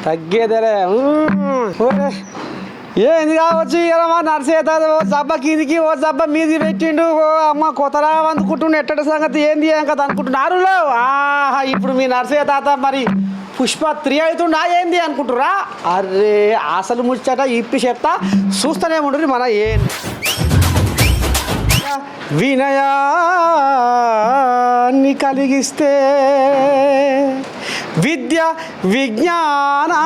తగ్గేదేలే. ఏంది కావచ్చు ఇలా మా నర్సేత ఓ జబ్బ కిందికి ఓ జబ్బ మీది పెట్టిండు. ఓ అమ్మ కొత్తరా అందుకుంటుండు ఎట్టడి సంగతి ఏంది ఏం కదా అనుకుంటున్నారు. ఆహా ఇప్పుడు మీ నర్సయ్య తాత మరి పుష్ప 3 అవుతుండా ఏంది అనుకుంటురా? అరే అసలు ముచ్చట ఇప్పి చెప్తా చూస్తూనే ఉండు. మన ఏం వినయాన్ని కలిగిస్తే విద్య విజ్ఞానాన్ని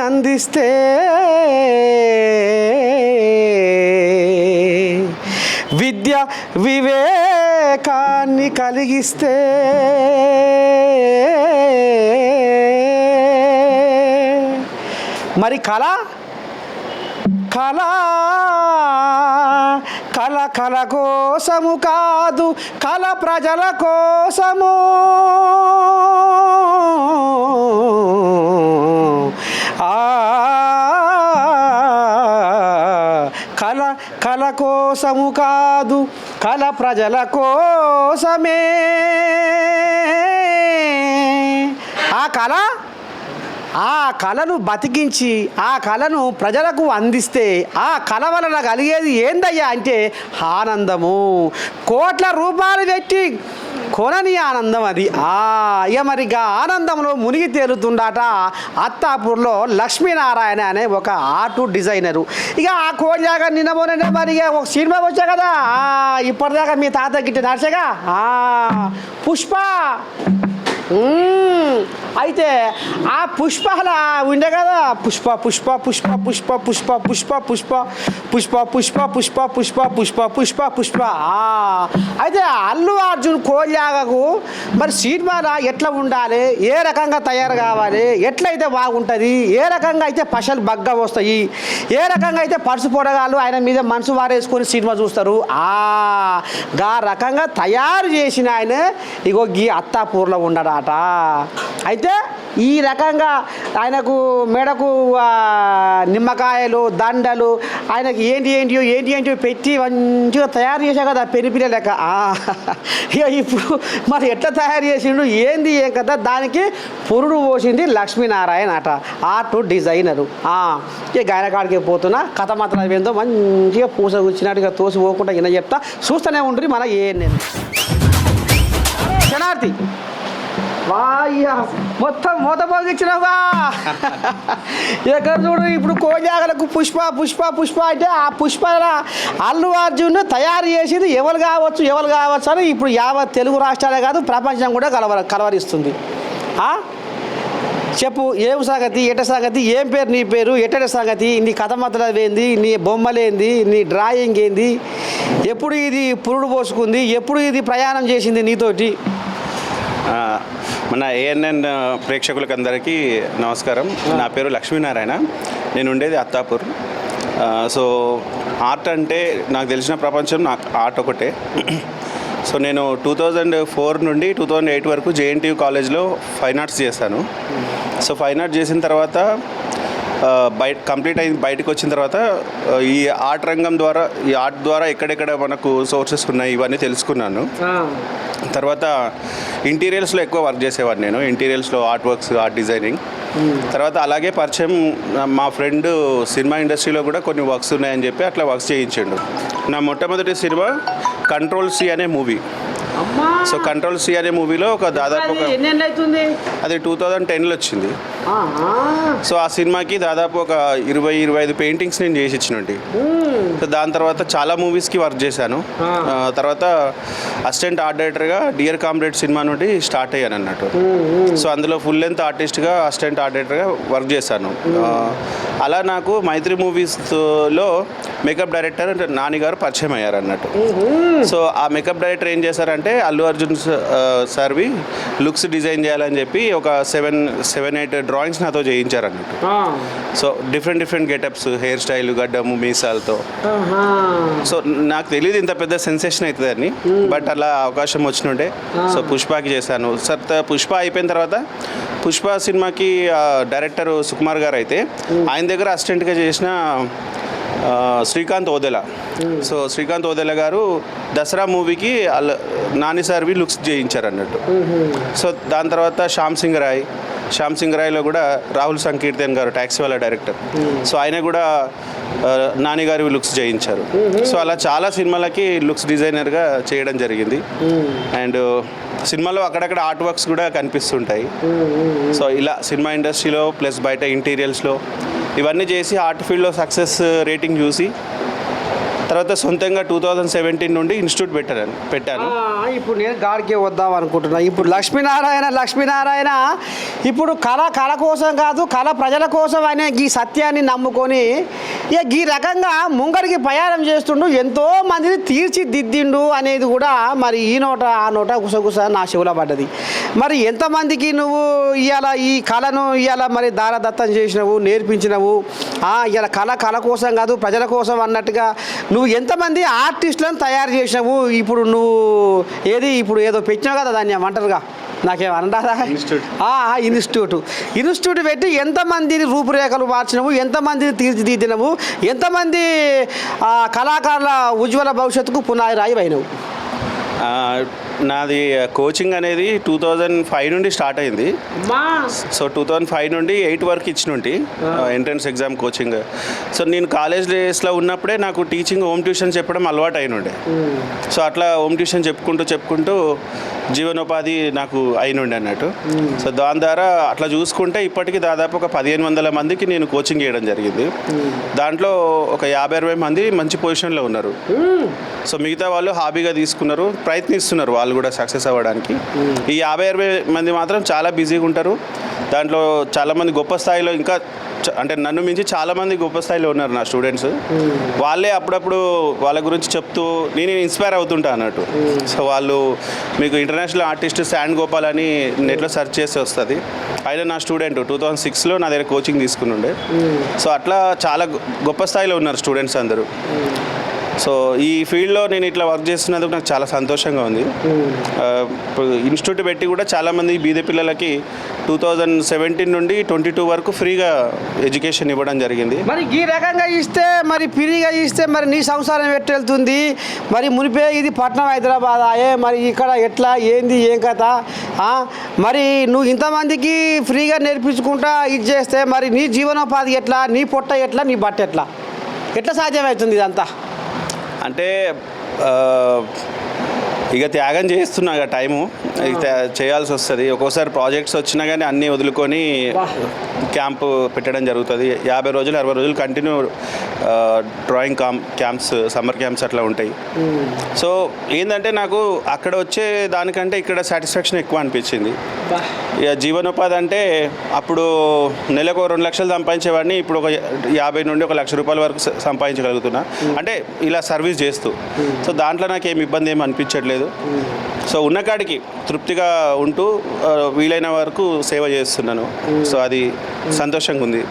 అందిస్తే విద్య వివేకాన్ని కలిగిస్తే మరి కళ కళ కళ కళ కోసము కాదు, కళ ప్రజల కోసము. కళ కళ కోసము కాదు, కళ ప్రజల కోసమే. ఆ కళను బతికించి ఆ కళను ప్రజలకు అందిస్తే ఆ కళ వలన కలిగేది ఏందయ్యా అంటే ఆనందము. కోట్ల రూపాయలు పెట్టి కొనని ఆనందం అది. ఇక మరిగా ఆనందంలో మునిగి తేలుతుండట అత్తాపూర్లో లక్ష్మీనారాయణ అనే ఒక ఆర్ట్ డిజైనరు. ఇక ఆ కోడిలాగా నిన్నమోనే మరి ఒక సినిమా వచ్చా కదా, ఇప్పటిదాకా మీ తాత గిట్ట నడిచగా పుష్ప. అయితే ఆ పుష్పలా ఉండే కదా పుష్ప పుష్ప పుష్ప పుష్ప పుష్ప పుష్ప పుష్ప పుష్ప పుష్ప పుష్ప పుష్ప పుష్ప పుష్ప పుష్ప. అయితే అల్లు అర్జున్ కోల్యాగకు మరి సినిమాలో ఎట్లా ఉండాలి, ఏ రకంగా తయారు కావాలి, ఎట్లయితే బాగుంటుంది, ఏ రకంగా అయితే పశలు బగ్గ వస్తాయి, ఏ రకంగా అయితే పరుసు పొడగాలు ఆయన మీద మనసు వారేసుకొని సినిమా చూస్తారు. గా రకంగా తయారు చేసిన ఆయన ఇగో గీ అత్తాపూర్లో ఉండడా. అయితే ఈ రకంగా ఆయనకు మెడకు నిమ్మకాయలు దండలు ఆయనకి ఏంటియో పెట్టి మంచిగా తయారు చేసా కదా పెరిపిల్ల లెక్క. ఇక ఇప్పుడు మరి ఎట్లా తయారు చేసిండు ఏంది ఏం కదా దానికి పురుడు పోసింది లక్ష్మీనారాయణ అట ఆర్ట్ డిజైనరు. ఇక గాయన కాడికి పోతున్నా కథ మాత్రం ఏందో మంచిగా పూస కూర్చున్నట్టుగా తోసి పోకుండా ఈయన చెప్తా చూస్తూనే ఉంటుంది మన నేను శనార్థి. వాయ్యా మొత్తం మూత పోగిచ్చినావా ఎక్కడ చూడు. ఇప్పుడు కోజాగలకు పుష్ప పుష్ప పుష్ప అంటే ఆ పుష్పల అల్లు అర్జున్ తయారు చేసింది ఎవరు కావచ్చు అని ఇప్పుడు యావత్ తెలుగు రాష్ట్రాలే కాదు ప్రపంచం కూడా కలవరిస్తుంది. చెప్పు ఏం సంగతి, ఎట సంగతి, ఏం పేరు నీ పేరు, ఎట్టడి సంగతి, నీ కథ మాత్రం ఏంది, నీ బొమ్మలేంది, నీ డ్రాయింగ్ ఏంది, ఎప్పుడు ఇది పురుడు పోసుకుంది, ఎప్పుడు ఇది ప్రయాణం చేసింది నీతోటి? మన ఏఎన్ఎన్ ప్రేక్షకులకు అందరికీ నమస్కారం. నా పేరు లక్ష్మీనారాయణ, నేను ఉండేది అత్తాపూర్. సో ఆర్ట్ అంటే నాకు తెలిసిన ప్రపంచం నాకు ఆర్ట్ ఒకటే. సో నేను 2004 నుండి 2008 వరకు జేఎన్టీయూ కాలేజ్లో ఫైన్ ఆర్ట్స్ చేశాను. సో ఫైన్ ఆర్ట్స్ చేసిన తర్వాత కంప్లీట్ అయింది. బయటకు వచ్చిన తర్వాత ఈ ఆర్ట్ రంగం ద్వారా ఈ ఆర్ట్ ద్వారా ఎక్కడెక్కడ మనకు సోర్సెస్ ఉన్నాయి ఇవన్నీ తెలుసుకున్నాను. తర్వాత ఇంటీరియర్స్లో ఎక్కువ వర్క్ చేసేవాడిని నేను. ఇంటీరియర్స్లో ఆర్ట్ వర్క్స్, ఆర్ట్ డిజైనింగ్. తర్వాత అలాగే పరిచయం మా ఫ్రెండ్ సినిమా ఇండస్ట్రీలో కూడా కొన్ని వర్క్స్ ఉన్నాయని చెప్పి అట్లా వర్క్స్ చేయించాడు. నా మొట్టమొదటి సినిమా కంట్రోల్ సి అనే మూవీ. సో కంట్రోల్ సి అనే మూవీలో ఒక దాదాపు అది 2010లో వచ్చింది. సో ఆ సినిమాకి దాదాపు ఒక 20-25 పెయింటింగ్స్ నేను చేసి ఇచ్చినట్టు. సో దాని తర్వాత చాలా మూవీస్కి వర్క్ చేశాను. తర్వాత అసిస్టెంట్ ఆర్ట్ డైరెక్టర్గా డియర్ కామ్రేడ్ సినిమా నుండి స్టార్ట్ అయ్యాను అన్నట్టు. సో అందులో ఫుల్ లెంత్ ఆర్టిస్ట్గా అసిస్టెంట్ ఆర్ట్ డైరెక్టర్గా వర్క్ చేశాను. అలా నాకు మైత్రి మూవీస్లో మేకప్ డైరెక్టర్ నాని గారు పరిచయం అయ్యారు అన్నట్టు. సో ఆ మేకప్ డైరెక్టర్ ఏం చేశారంటే అల్లు అర్జున్ సార్వి లుక్స్ డిజైన్ చేయాలని చెప్పి ఒక 7-8 డ్రాయింగ్స్ నాతో చేయించారు అన్నట్టు. So different getups, hair style, గడ్డము, మీసాలతో. సో నాకు తెలియదు ఇంత పెద్ద సెన్సేషన్ అవుతుందని, బట్ అలా అవకాశం వచ్చినుండే. సో పుష్పకి చేశాను. సార్ పుష్ప అయిపోయిన తర్వాత పుష్ప సినిమాకి డైరెక్టర్ సుకుమార్ గారు అయితే ఆయన దగ్గర అసిస్టెంట్గా చేసిన శ్రీకాంత్ ఓదెలా. సో శ్రీకాంత్ ఓదెలా గారు దసరా మూవీకి నాని సార్వి లుక్స్ చేయించారు అన్నట్టు. సో దాని తర్వాత శ్యామ్ సింగ్ రాయ్, శ్యామ్ సింగ్ రాయ్లో కూడా రాహుల్ సంకీర్తన్ గారు ట్యాక్సీ వాళ్ళ డైరెక్టర్. సో ఆయన కూడా నాని గారి లుక్స్ చేయించారు. సో అలా చాలా సినిమాలకి లుక్స్ డిజైనర్గా చేయడం జరిగింది. అండ్ సినిమాలో అక్కడక్కడ ఆర్ట్ వర్క్స్ కూడా కనిపిస్తుంటాయి. సో ఇలా సినిమా ఇండస్ట్రీలో ప్లస్ బయట ఇంటీరియర్స్లో ఇవన్నీ చేసి ఆర్ట్ ఫీల్డ్లో సక్సెస్ రేటింగ్ చూసి తర్వాత సొంతంగా 2017 నుండి ఇన్స్టిట్యూట్ పెట్టాను. ఇప్పుడు నేను గాడికే వద్దాం అనుకుంటున్నా. ఇప్పుడు లక్ష్మీనారాయణ ఇప్పుడు కళ కోసం కాదు, కళ ప్రజల కోసం అనే ఈ సత్యాన్ని నమ్ముకొని ఇక ఈ రకంగా ముంగడికి ప్రయాణం చేస్తుండు, ఎంతో మందిని తీర్చిదిద్దిండు అనేది కూడా మరి ఈ నోట ఆ నోట గుసగుస నా చెవుల పడ్డది. మరి ఎంతమందికి నువ్వు ఇవాళ ఈ కళను ఇవాళ మరి దారదత్తం చేసినవు, నేర్పించినవు. ఇవాళ కళ కోసం కాదు ప్రజల కోసం అన్నట్టుగా నువ్వు ఎంతమంది ఆర్టిస్టులను తయారు చేసినావు. ఇప్పుడు నువ్వు ఇప్పుడు ఏదో పెట్టినావు కదా, దాన్ని ఏమంటారుగా, నాకేమన్నా ఇన్స్టిట్యూట్ పెట్టి ఎంతమందిని రూపురేఖలు మార్చినవు, ఎంతమందిని తీర్చిదిద్దినవు, ఎంతమంది కళాకారుల ఉజ్వల భవిష్యత్తుకు పునాది రాయి అయినవు. నాది కోచింగ్ అనేది 2005 నుండి స్టార్ట్ అయింది. సో 2005 నుండి 8 వరకు ఇచ్చినుంటి ఎంట్రన్స్ ఎగ్జామ్ కోచింగ్. సో నేను కాలేజ్ డేస్లో ఉన్నప్పుడే నాకు టీచింగ్ హోమ్ ట్యూషన్ చెప్పడం అలవాటు అయినుండే. సో అట్లా హోమ్ ట్యూషన్ చెప్పుకుంటూ జీవనోపాధి నాకు అయినుండే అన్నట్టు. సో దాని ద్వారా అట్లా చూసుకుంటే ఇప్పటికీ దాదాపు ఒక 1500 మందికి నేను కోచింగ్ చేయడం జరిగింది. దాంట్లో ఒక 50-60 మంది మంచి పొజిషన్లో ఉన్నారు. సో మిగతా వాళ్ళు హాబీగా తీసుకున్నారు, ప్రయత్నిస్తున్నారు వాళ్ళు కూడా సక్సెస్ అవ్వడానికి. ఈ 50-60 మంది మాత్రం చాలా బిజీగా ఉంటారు. దాంట్లో చాలామంది గొప్ప స్థాయిలో, ఇంకా అంటే నన్ను మించి చాలామంది గొప్ప స్థాయిలో ఉన్నారు నా స్టూడెంట్స్. వాళ్ళే అప్పుడప్పుడు వాళ్ళ గురించి చెప్తూ నేను ఇన్స్పైర్ అవుతుంటా అన్నట్టు. సో వాళ్ళు మీకు ఇంటర్నేషనల్ ఆర్టిస్ట్ శాండ్ గోపాల్ అని నెట్లో సెర్చ్ చేసి వస్తుంది. ఆయన నా స్టూడెంట్ 2006లో నా దగ్గర కోచింగ్ తీసుకుని ఉండే. సో అట్లా చాలా గొప్ప స్థాయిలో ఉన్నారు స్టూడెంట్స్ అందరూ. సో ఈ ఫీల్డ్లో నేను ఇట్లా వర్క్ చేస్తున్నందుకు నాకు చాలా సంతోషంగా ఉంది. ఇన్స్టిట్యూట్ పెట్టి కూడా చాలామంది బీద పిల్లలకి 2017 నుండి 22 వరకు ఫ్రీగా ఎడ్యుకేషన్ ఇవ్వడం జరిగింది. మరి ఈ రకంగా ఇస్తే, మరి ఫ్రీగా ఇస్తే మరి నీ సంసారం ఎట్టు వెళ్తుంది? మరి మునిపే ఇది పట్నం హైదరాబాద్ మరి ఇక్కడ ఎట్లా ఏంది ఏం కథ? మరి నువ్వు ఇంతమందికి ఫ్రీగా నేర్పించుకుంటా ఇది చేస్తే మరి నీ జీవనోపాధి ఎట్లా, నీ పొట్ట ఎట్లా, నీ బట్ట ఎట్లా సాధ్యమవుతుంది ఇదంతా? అంటే ఇక త్యాగం చేస్తున్నా టైము చేయాల్సి వస్తుంది. ఒక్కోసారి ప్రాజెక్ట్స్ వచ్చినా కానీ అన్నీ వదులుకొని క్యాంపు పెట్టడం జరుగుతుంది. 50 రోజులు 60 రోజులు continue drawing camps, summer camps అట్లా ఉంటాయి. సో ఏంటంటే నాకు అక్కడ వచ్చే దానికంటే ఇక్కడ సాటిస్ఫాక్షన్ ఎక్కువ అనిపించింది. ఇక జీవనోపాధి అంటే అప్పుడు నెలకు 2 లక్షలు సంపాదించేవాడిని, ఇప్పుడు ఒక 50 నుండి 1 లక్ష రూపాయల వరకు సంపాదించగలుగుతున్నా. అంటే ఇలా సర్వీస్ చేస్తూ. సో దాంట్లో నాకు ఏమి ఇబ్బంది ఏమి అనిపించట్లేదు. సో ఉన్నకాడికి తృప్తిగా ఉంటూ వీలైన వరకు సేవ చేస్తున్నాను. సో అది సంతోషంగా ఉంది.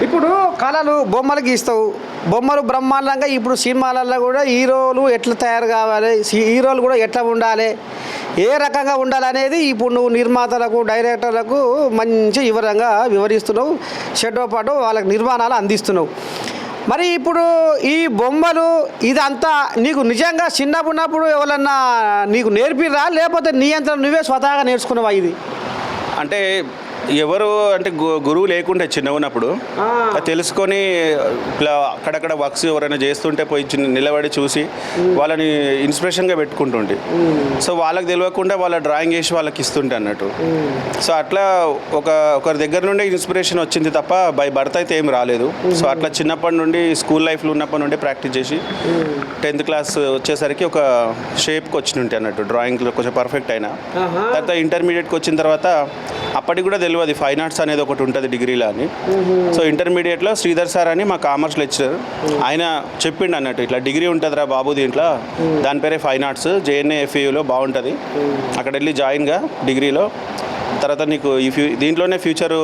ఇప్పుడు కళలు బొమ్మలు గీస్తావు, బొమ్మలు బ్రహ్మాండంగా. ఇప్పుడు సినిమాలలో కూడా హీరోలు ఎట్లా తయారు కావాలి, హీరోలు కూడా ఎట్లా ఉండాలి, ఏ రకంగా ఉండాలనేది ఇప్పుడు నువ్వు నిర్మాతలకు, డైరెక్టర్లకు మంచి వివరిస్తున్నావు. షెడ్తో పాటు వాళ్ళకి నిర్మాణాలు అందిస్తున్నావు. మరి ఇప్పుడు ఈ బొమ్మలు ఇదంతా నీకు నిజంగా చిన్నప్పుడు ఎవరన్నా నీకు నేర్పిరా, లేకపోతే నీ అంతా నువ్వే స్వతహాగా నేర్చుకున్నావా? ఇది అంటే ఎవరు అంటే గురువు లేకుంటే చిన్న ఉన్నప్పుడు తెలుసుకొని ఇట్లా అక్కడక్కడ వర్క్స్ ఎవరైనా చేస్తుంటే పోయి నిలబడి చూసి వాళ్ళని ఇన్స్పిరేషన్గా పెట్టుకుంటుంటే, సో వాళ్ళకి తెలియకుండా వాళ్ళ డ్రాయింగ్ చేసి వాళ్ళకి ఇస్తుంటే అన్నట్టు. సో అట్లా ఒకరి దగ్గర నుండి ఇన్స్పిరేషన్ వచ్చింది తప్ప బై బర్త్ అయితే ఏం రాలేదు. సో అట్లా చిన్నప్పటి నుండి స్కూల్ లైఫ్లో ఉన్నప్పటి నుండి ప్రాక్టీస్ చేసి 10th క్లాస్ వచ్చేసరికి ఒక షేప్కి వచ్చినుంటే అన్నట్టు, డ్రాయింగ్లో కొంచెం పర్ఫెక్ట్ అయినా. తర్వాత ఇంటర్మీడియట్కి వచ్చిన తర్వాత అప్పటికి కూడా తెలియదు ఫైన్ ఆర్ట్స్ అనేది ఒకటి ఉంటుంది డిగ్రీలో అని. సో ఇంటర్మీడియట్లో శ్రీధర్ సార్ అని మా కామర్స్ లెక్చరర్, ఆయన చెప్పిండు అన్నట్టు, ఇట్లా డిగ్రీ ఉంటుందిరా బాబు దీంట్లో, దాని పేరే ఫైన్ ఆర్ట్స్, JNAFAUలో బాగుంటుంది, అక్కడ వెళ్ళి జాయిన్గా డిగ్రీలో, తర్వాత నీకు దీంట్లోనే ఫ్యూచరు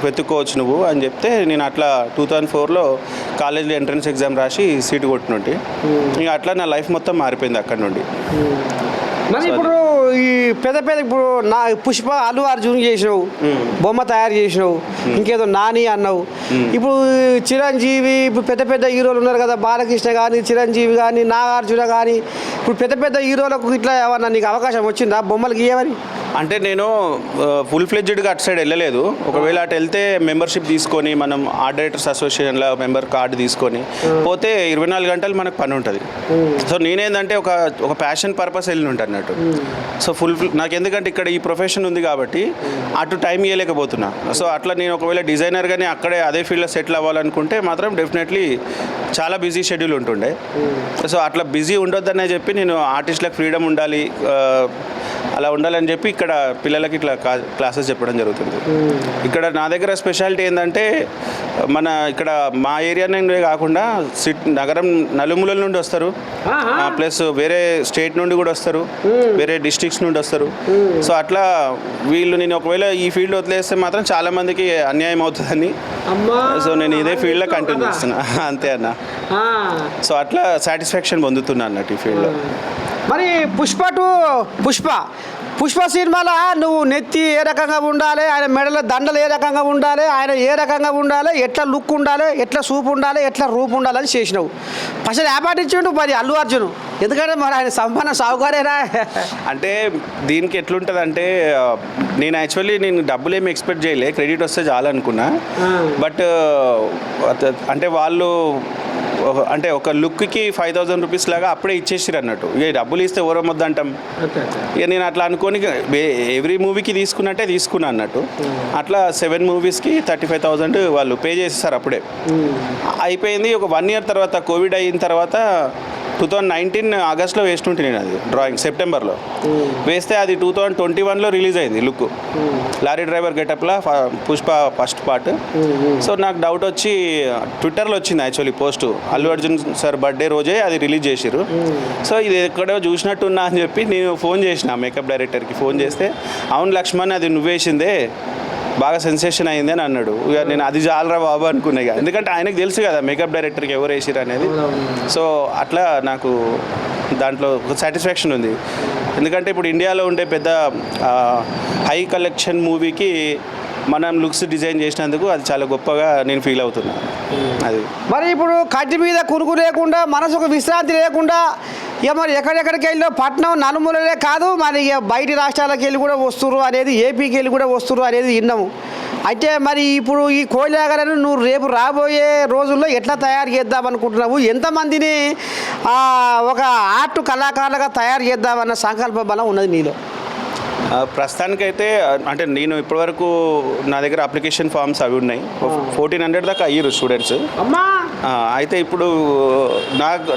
వెతుక్కోవచ్చు నువ్వు అని చెప్తే, నేను అట్లా 2004లో కాలేజీలో ఎంట్రన్స్ ఎగ్జామ్ రాసి సీటు కొట్టినట్టు. ఇంకా అట్లా నా లైఫ్ మొత్తం మారిపోయింది అక్కడ నుండి. మరి ఇప్పుడు ఈ పెద్ద ఇప్పుడు నా పుష్ప, అల్లు అర్జున్ చేసినావు, బొమ్మ తయారు చేసినావు, ఇంకేదో నాని అన్నావు. ఇప్పుడు చిరంజీవి, ఇప్పుడు పెద్ద హీరోలు ఉన్నారు కదా, బాలకృష్ణ కానీ, చిరంజీవి కానీ, నాగార్జున కానీ, ఇప్పుడు పెద్ద హీరోలకు ఇట్లా ఏమన్నా నీకు అవకాశం వచ్చిందా బొమ్మలు గీయమని? అంటే నేను ఫుల్ ఫ్లెడ్జ్డ్గా అటు సైడ్ వెళ్ళలేదు. ఒకవేళ అటు వెళ్తే మెంబర్షిప్ తీసుకొని మనం ఆర్ట్ డైరెక్టర్స్ అసోసియేషన్లో మెంబర్ కార్డు తీసుకొని పోతే 24 గంటలు మనకు పని ఉంటుంది. సో నేనేంటంటే ఒక ప్యాషన్ పర్పస్ వెళ్ళి ఉంటాను అన్నట్టు. సో నాకు ఎందుకంటే ఇక్కడ ఈ ప్రొఫెషన్ ఉంది కాబట్టి అటు టైం ఇవ్వలేకపోతున్నా. సో అట్లా నేను ఒకవేళ డిజైనర్గానే అక్కడే అదే ఫీల్డ్లో సెటిల్ అవ్వాలనుకుంటే మాత్రం డెఫినెట్లీ చాలా బిజీ షెడ్యూల్ ఉంటుండే. సో అట్లా బిజీ ఉండొద్దనే చెప్పి నేను ఆర్టిస్ట్లకు ఫ్రీడమ్ ఉండాలి, అలా ఉండాలని చెప్పి ఇక్కడ పిల్లలకి ఇట్లా క్లాసెస్ చెప్పడం జరుగుతుంది. ఇక్కడ నా దగ్గర స్పెషాలిటీ ఏంటంటే ఇక్కడ మా ఏరియా నుండి కాకుండా నగరం నలుమూలల నుండి వస్తారు, ప్లస్ వేరే స్టేట్ నుండి కూడా వస్తారు, వేరే డిస్ట్రిక్ట్స్ నుండి వస్తారు. సో అట్లా నేను ఒకవేళ ఈ ఫీల్డ్ వదిలేస్తే మాత్రం చాలా మందికి అన్యాయం అవుతుందని సో నేను ఇదే ఫీల్డ్లో కంటిన్యూ చేస్తున్నా. అంతే అన్న. సో అట్లా సాటిస్ఫాక్షన్ పొందుతున్నా అన్నట్టు ఈ ఫీల్డ్లో. మరి పుష్ప సినిమాలో నువ్వు నెత్తి ఏ రకంగా ఉండాలి, ఆయన మెడల దండలు ఏ రకంగా ఉండాలి, ఆయన ఏ రకంగా ఉండాలి, ఎట్లా లుక్ ఉండాలి, ఎట్లా సూప్ ఉండాలి, ఎట్లా రూపు ఉండాలి అని చేసినావు. అసలు ఏపాటించిండు మరి అల్లు అర్జున్, ఎందుకంటే మరి ఆయన సంపన్న సావుకారేనా? అంటే దీనికి ఎట్లుంటుంది అంటే నేను డబ్బులు ఏమి ఎక్స్పెక్ట్ చేయలే, క్రెడిట్ వస్తే చాలనుకున్నా. బట్ అంటే వాళ్ళు అంటే ఒక లుక్కి 5,000 రూపీస్ లాగా అప్పుడే ఇచ్చేసిరు అన్నట్టు. ఇక డబ్బులు ఇస్తే ఎవరో మొద్దంటాం. ఇక నేను అట్లా అనుకోని ఎవ్రీ మూవీకి తీసుకున్నా అన్నట్టు. అట్లా 7 మూవీస్కి 35,000 వాళ్ళు పే చేసేసారు అప్పుడే. అయిపోయింది. ఒక 1 ఇయర్ తర్వాత కోవిడ్ అయిన తర్వాత 2019 ఆగస్ట్లో వేస్తుంటే నేను అది డ్రాయింగ్ సెప్టెంబర్లో వేస్తే అది 2021లో రిలీజ్ అయింది లుక్. లారీ డ్రైవర్ గెటప్లా పుష్ప ఫస్ట్ పార్ట్. సో నాకు డౌట్ వచ్చి ట్విట్టర్లో వచ్చింది actually post, Allu Arjun sir birthday రోజే అది రిలీజ్ చేసిరు. సో ఇది ఎక్కడో చూసినట్టున్నా అని చెప్పి నేను ఫోన్ చేసిన మేకప్ డైరెక్టర్కి. ఫోన్ చేస్తే అవును లక్ష్మణ్ అది నువ్వేసిందే, బాగా సెన్సేషన్ అయింది అని అన్నాడు. ఇక నేను అది చాలరా బాబు అనుకున్నా. ఇక ఎందుకంటే ఆయనకు తెలుసు కదా మేకప్ డైరెక్టర్కి ఎవరు వేసిరు అనేది. సో అట్లా నాకు దాంట్లో ఒక సాటిస్ఫాక్షన్ ఉంది. ఎందుకంటే ఇప్పుడు ఇండియాలో ఉండే పెద్ద హై కలెక్షన్ మూవీకి మనం లుక్స్ డిజైన్ చేసినందుకు అది చాలా గొప్పగా నేను ఫీల్ అవుతున్నాను. అది మరి ఇప్పుడు కట్టి మీద కురుకు లేకుండా, మనసుకు విశ్రాంతి లేకుండా ఇక మరి ఎక్కడెక్కడికి వెళ్ళినా పట్నం నలుమూలలే కాదు, మరి ఇక బయటి రాష్ట్రాలకు వెళ్ళి కూడా వస్తురు అనేది, ఏపీకి వెళ్ళి కూడా వస్తురు అనేది విన్నాము. అయితే మరి ఇప్పుడు ఈ కోయిలాగలను నువ్వు రేపు రాబోయే రోజుల్లో ఎట్లా తయారు చేద్దాం అనుకుంటున్నావు? ఎంతమందిని ఒక ఆర్ట్ కళాకారులుగా తయారు చేద్దామన్న సంకల్ప బలం ఉన్నది నీలో? ప్రస్తుతానికైతే అంటే నేను ఇప్పటివరకు నా దగ్గర అప్లికేషన్ ఫామ్స్ అవి ఉన్నాయి. 1400 దాకా అయ్యారు స్టూడెంట్స్. అయితే ఇప్పుడు